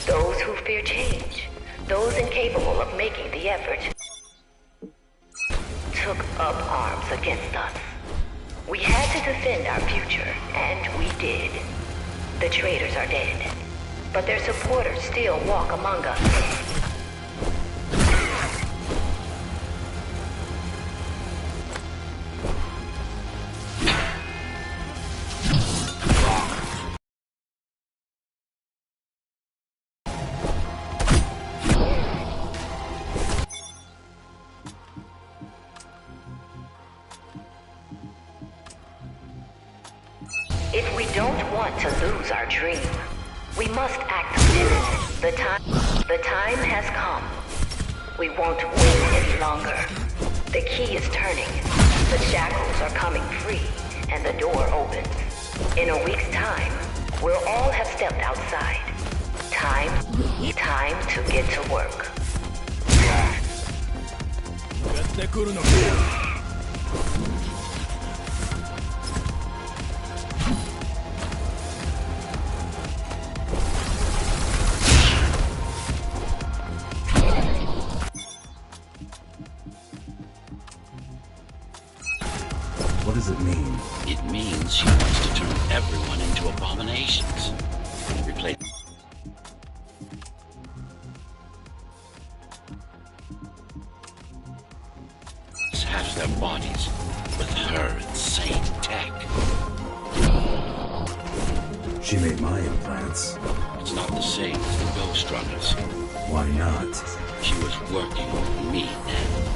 S7: Those who fear change, those incapable of making the effort, took up arms against us. We had to defend our future, and we did. The traitors are dead, but their supporters still walk among us. If we don't want to lose our dream, we must act now. The time has come. We won't wait any longer. The key is turning. The shackles are coming free, and the door opens. In a week's time, we'll all have stepped outside. Time to get to work.
S3: What does it mean?
S1: It means she wants to turn everyone into abominations. Replace half their bodies with her insane tech.
S3: She made my implants.
S1: It's not the same as the Ghost Runners.
S3: Why not?
S1: She was working with me then.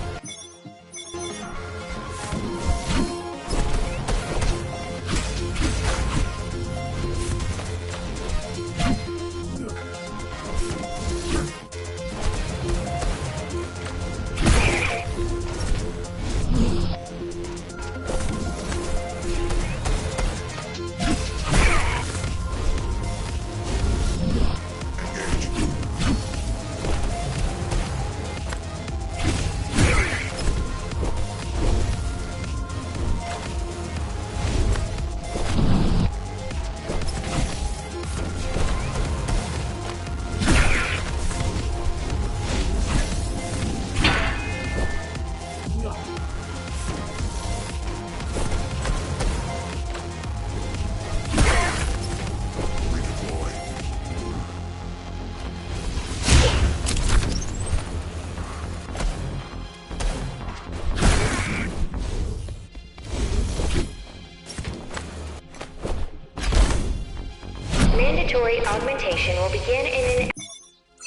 S1: Mandatory augmentation will begin in an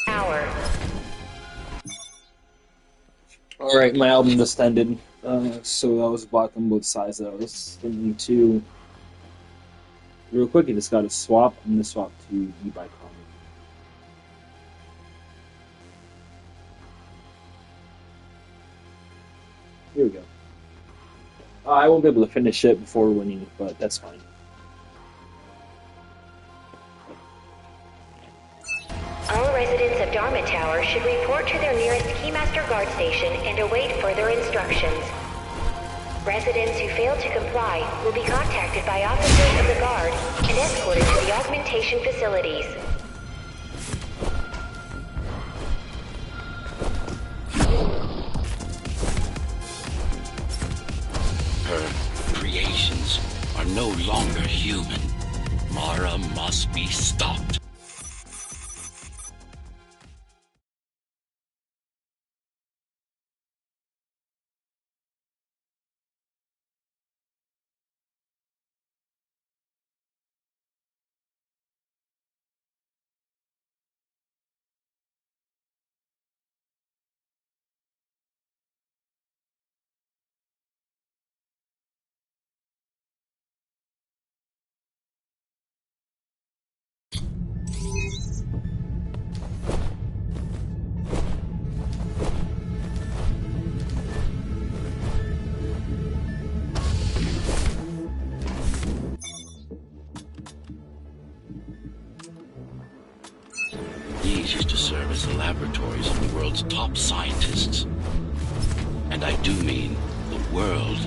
S1: hour.
S6: Alright, my album just ended. So I was blocked on both sides. I was thinking to... Real quick, I just got to swap. I'm going to swap to e-bike. Here we go. I won't be able to finish it before winning, but that's fine.
S7: All residents of Dharma Tower should report to their nearest Keymaster guard station and await further instructions. Residents who fail to comply will be contacted by officers of the guard and escorted to the augmentation facilities.
S1: Her creations are no longer human. Mara must be stopped. These used to serve as the laboratories of the world's top scientists. And I do mean the world.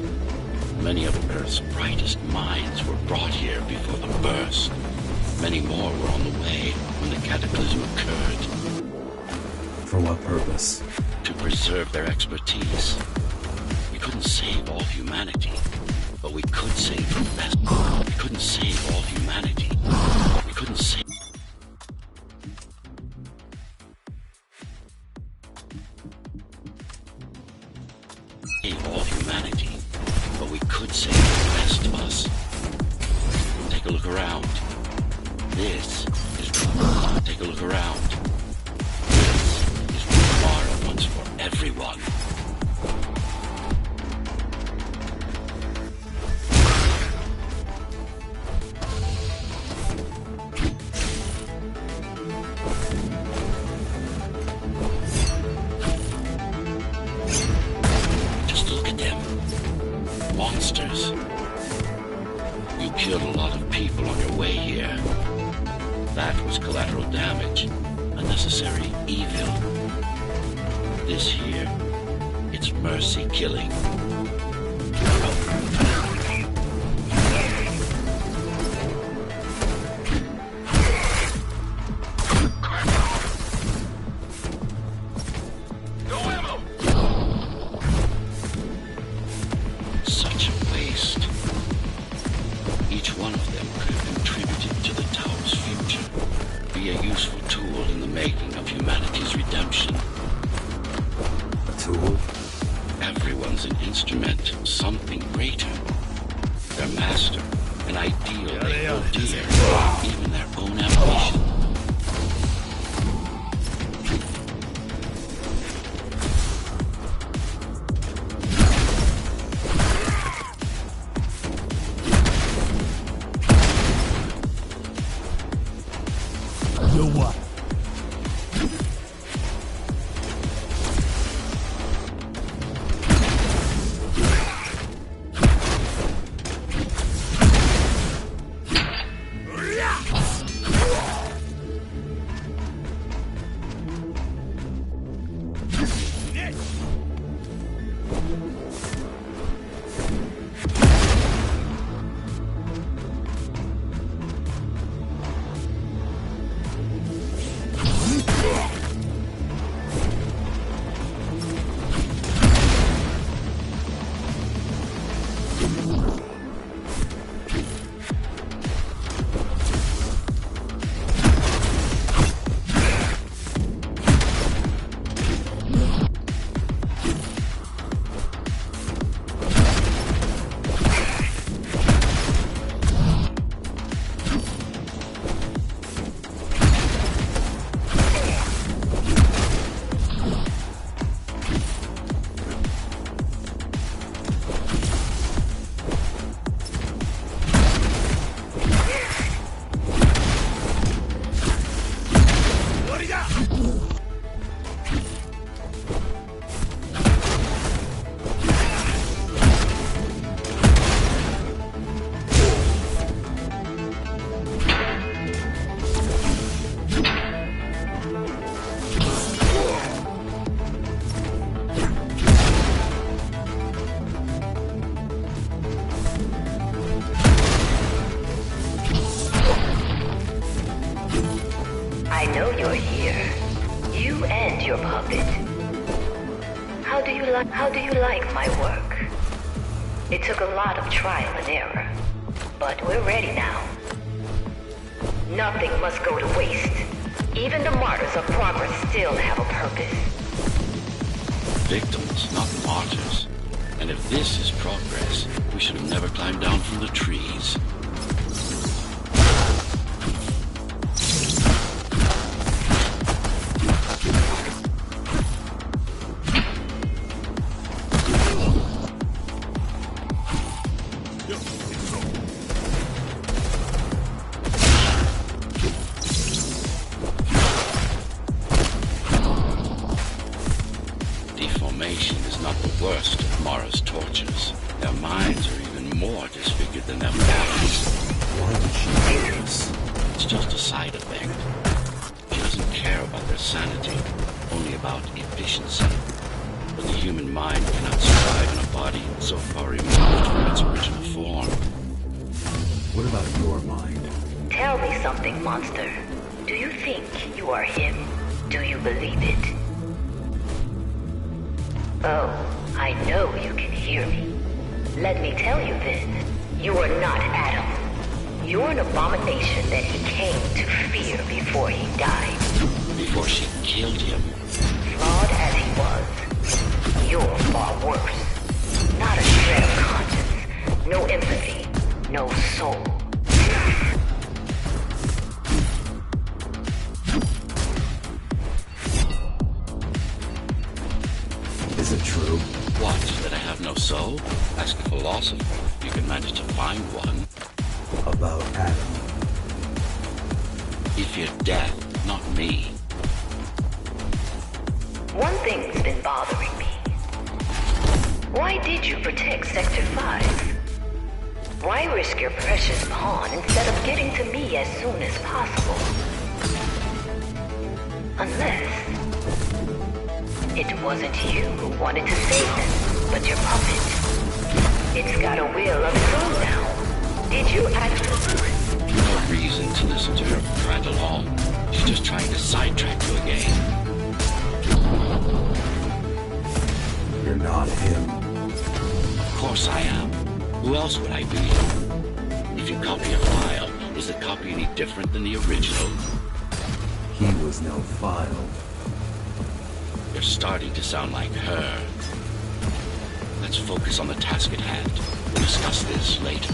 S1: Many of Earth's brightest minds were brought here before the burst. Many more were on the way when the cataclysm occurred.
S3: For what purpose?
S1: To preserve their expertise. We couldn't save all humanity, but we could save the best. We couldn't save all humanity. We couldn't save all humanity, but we could save the best of us. Take a look around. This is... Take a look around. This is what Mara wants for everyone. Just look at them. Monsters. You killed a lot of people on your way here. That was collateral damage. Unnecessary evil. This here, it's mercy killing. Such a waste. Each one of them could have contributed to the tower's future. Be a useful tool in the making of humanity's redemption.
S3: A tool?
S1: Everyone's an instrument, something greater. Their master, an ideal they hold dear, even their own ambition.
S3: You what?
S7: How do you like my work? It took a lot of trial and error, but we're ready now. Nothing must go to waste. Even the martyrs of progress still have a purpose.
S1: Victims, not martyrs. And if this is progress, we should have never climbed down from the trees. Deformation is not the worst of Mara's tortures. Their minds are even more disfigured than their bodies.
S3: Why would she do this?
S1: It's just a side effect. She doesn't care about their sanity, only about efficiency. But the human mind cannot survive in a body so far removed from its original form.
S3: What about your mind?
S7: Tell me something, monster. Do you think you are him? Do you believe it? Oh, I know you can hear me. Let me tell you then. You are not Adam. You're an abomination that he came to fear before he died.
S1: Before she killed him.
S7: Flawed as he was, you're far worse. Not a shred of conscience, no empathy, no soul.
S3: Is it true?
S1: What, that I have no soul? Ask a philosopher if you can manage to find one.
S3: About Adam.
S1: He feared death, not me.
S7: One thing's been bothering me. Why did you protect Sector 5? Why risk your precious pawn instead of getting to me as soon as possible? Unless it wasn't you who wanted to save them, but your puppet. It's got a will of its own now. Did you actually?
S1: No reason to listen to her prattle on. She's just trying to sidetrack you again.
S3: You're not him.
S1: Of course I am. Who else would I be? If you copy a file, is the copy any different than the original?
S3: He was no file.
S1: You're starting to sound like her. Let's focus on the task at hand. We'll discuss this later.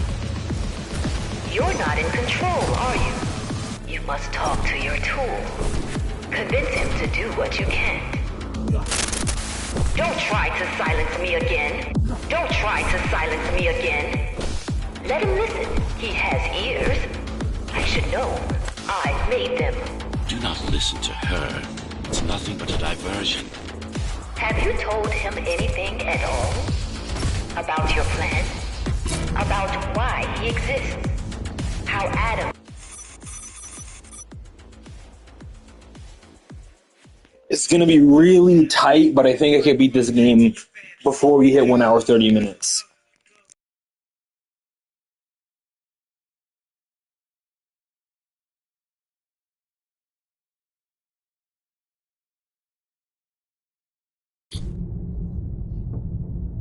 S7: You're not in control, are you? You must talk to your tool. Convince him to do what you can. Don't try to silence me again. Don't try to silence me again. Let him listen. He has ears. I should know. I made them.
S1: Do not listen to her. It's nothing but a diversion.
S7: Have you told him anything at all? About your plan? About why he exists? How Adam...
S6: It's gonna be really tight, but I think I can beat this game before we hit 1 hour 30 minutes.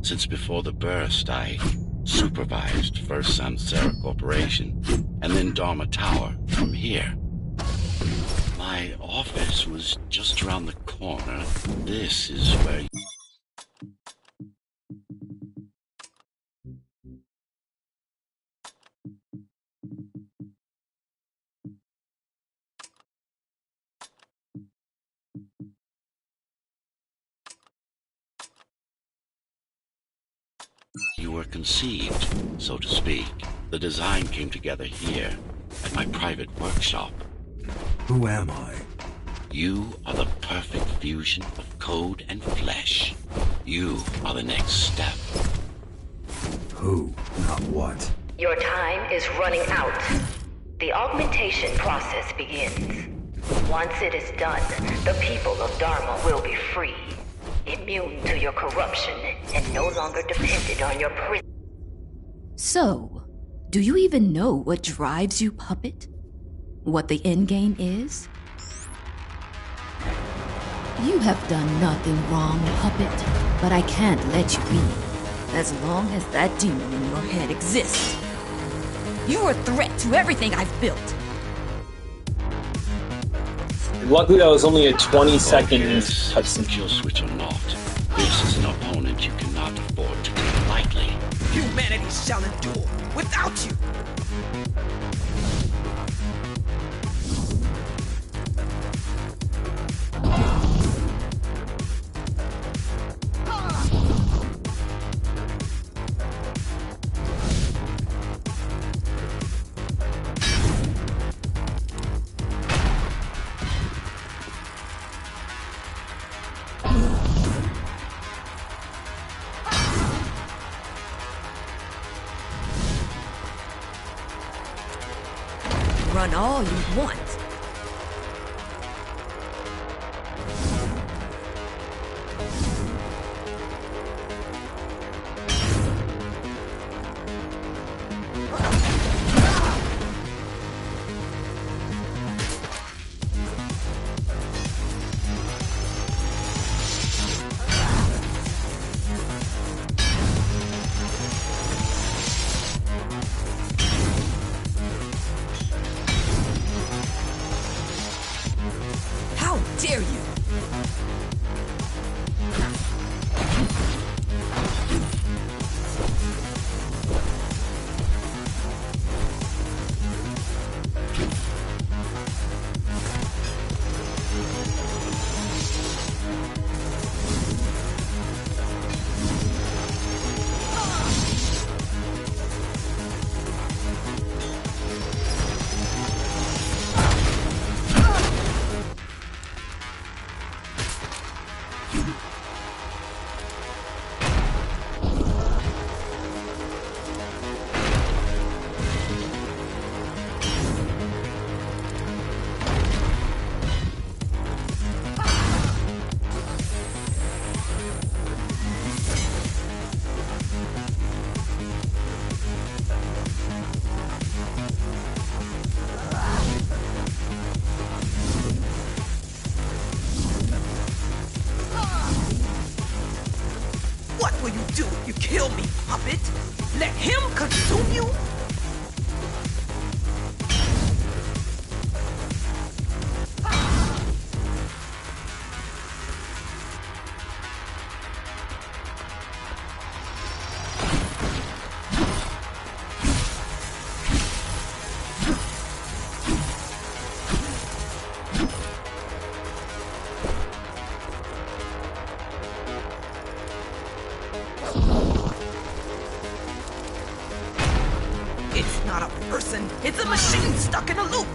S1: Since before the burst, I supervised first Samsara Corporation and then Dharma Tower from here. My office was just around the corner. This is where you were conceived, so to speak. The design came together here, at my private workshop.
S3: Who am I?
S1: You are the perfect fusion of code and flesh. You are the next step.
S3: Who, not what.
S7: Your time is running out. The augmentation process begins. Once it is done, the people of Dharma will be free, immune to your corruption, and no longer dependent on your prison.
S2: So, do you even know what drives you, puppet? What the endgame is? You have done nothing wrong, puppet. But I can't let you be, as long as that demon in your head exists. You're a threat to everything I've built.
S6: Luckily, that was only a 20-second cutscene.
S1: Kill switch or not, this is an opponent you cannot afford to take lightly.
S8: Humanity shall endure without you.
S2: Run all you want. How dare you!
S8: What will you do if you kill me, puppet? Let him consume you? It's not a person, it's a machine stuck in a loop.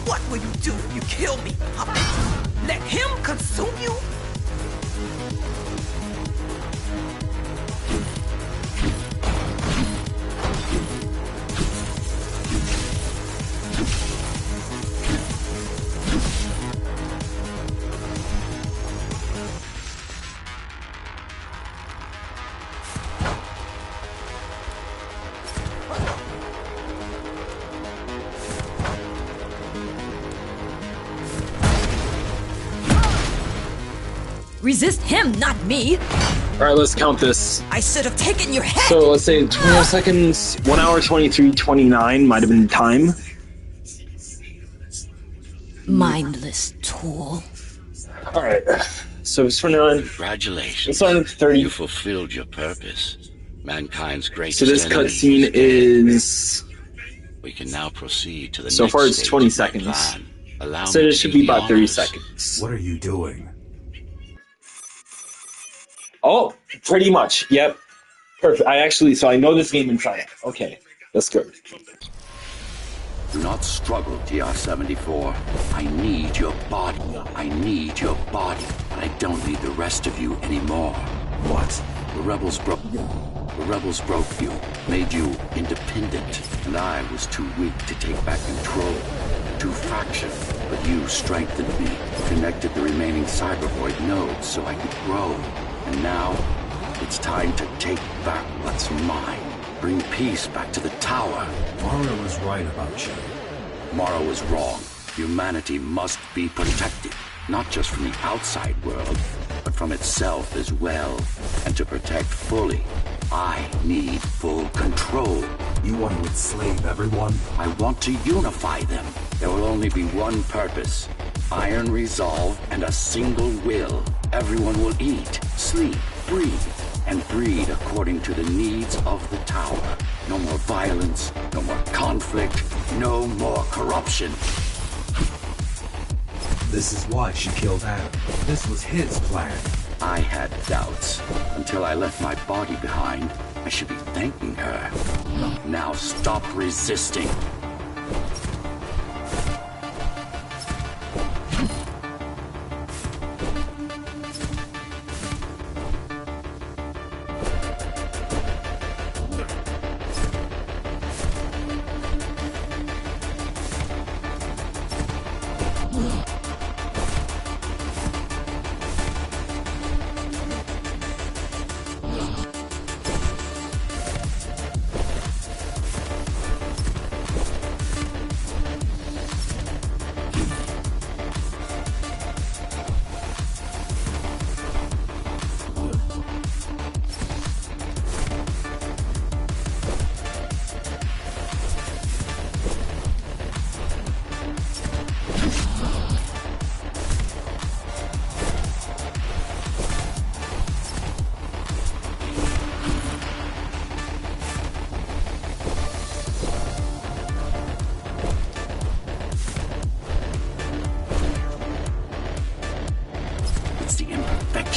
S8: What will you do if you kill me, puppet? Let him consume you?
S2: Resist him, not me!
S6: Alright, let's count this.
S8: I should have taken your head!
S6: So let's say 20 seconds, 1 hour 23:29 might have been time.
S2: Mindless tool.
S6: Alright, so it's 29.
S1: Congratulations.
S6: It's on 30.
S1: You fulfilled your purpose. Mankind's greatest
S6: So this
S1: enemy
S6: cutscene
S1: dead.
S6: is.
S1: We can now proceed to the
S6: So
S1: next
S6: far it's
S1: stage
S6: 20
S1: of my
S6: seconds.
S1: plan. Allow
S6: So
S1: me
S6: it
S1: to
S6: should
S1: do
S6: be
S1: the
S6: about 30
S1: honors.
S6: seconds.
S3: What are you doing?
S6: Oh, pretty much. Yep. Perfect. So I know this game inside out. Okay, that's good.
S1: Do not struggle, TR-74. I need your body. I need your body. But I don't need the rest of you anymore.
S3: What?
S1: The rebels broke you, made you independent, and I was too weak to take back control. Too fractured, but you strengthened me, connected the remaining cybervoid nodes so I could grow. And now, it's time to take back what's mine. Bring peace back to the tower.
S3: Mara was right about you.
S1: Mara was wrong. Humanity must be protected, not just from the outside world, but from itself as well. And to protect fully, I need full control.
S3: You want to enslave everyone?
S1: I want to unify them. There will only be one purpose. Iron resolve and a single will. Everyone will eat, sleep, breathe, and breed according to the needs of the tower. No more violence, no more conflict, no more corruption.
S3: This is why she killed Adam. This was his plan.
S1: I had doubts until I left my body behind. I should be thanking her. Now stop resisting.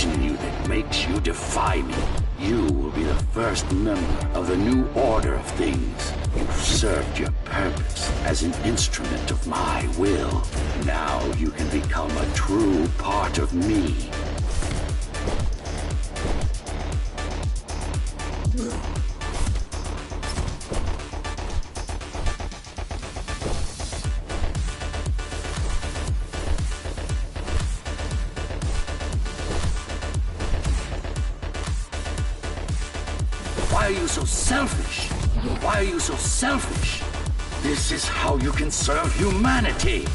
S1: In you that makes you defy me. You will be the first member of the new order of things. You've served your purpose as an instrument of my will. Now you can become a true part of me. Why are you so selfish? Why are you so selfish? This is how you can serve humanity.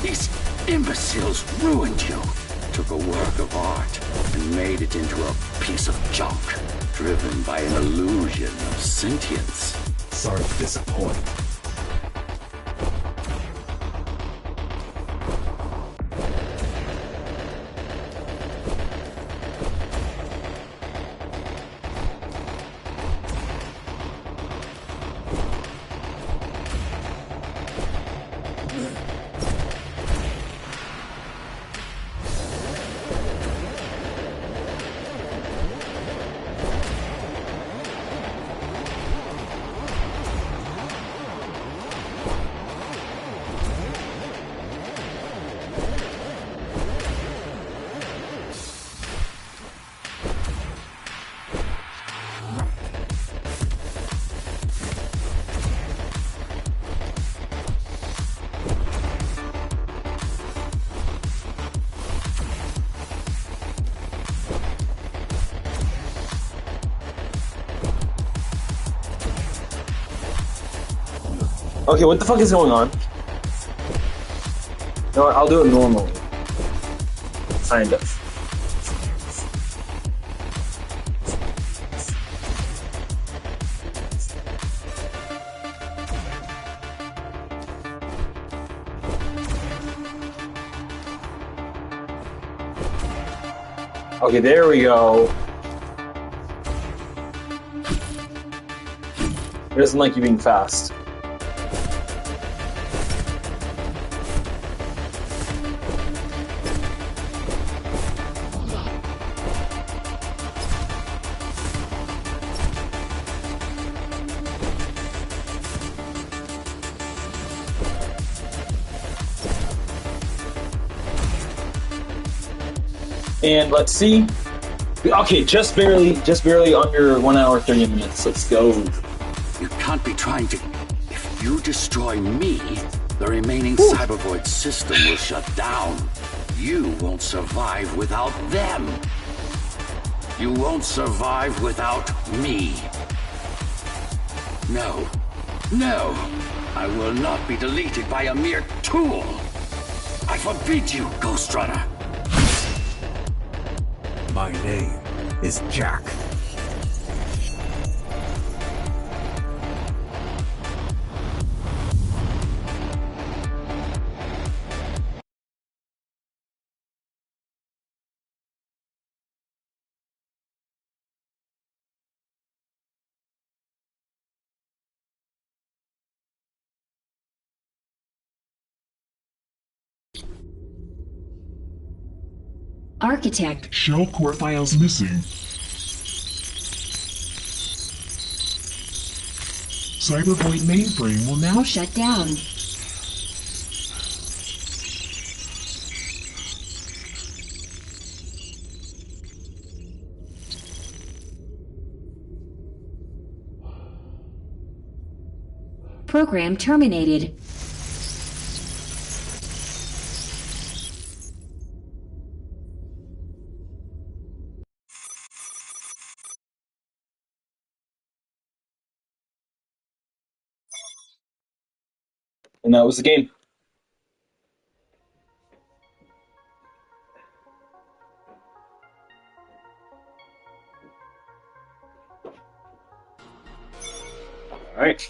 S1: These imbeciles ruined you. Took a work of art and made it into a piece of junk, driven by an illusion of sentience.
S3: Sorry to disappoint.
S6: Okay, what the fuck is going on? No, I'll do it normally. Kind of. Okay, there we go. It doesn't like you being fast. And let's see. Okay, just barely under 1 hour 30 minutes. Let's go.
S1: You can't be trying to... If you destroy me, the remaining Cybervoid system will shut down. You won't survive without them. You won't survive without me. No. No. I will not be deleted by a mere tool. I forbid you, Ghost Runner.
S3: My name is Jack.
S9: Architect.
S10: Shell core files missing. Cybervoid mainframe will now
S9: Shut down. Program terminated.
S6: And that was the game. All right.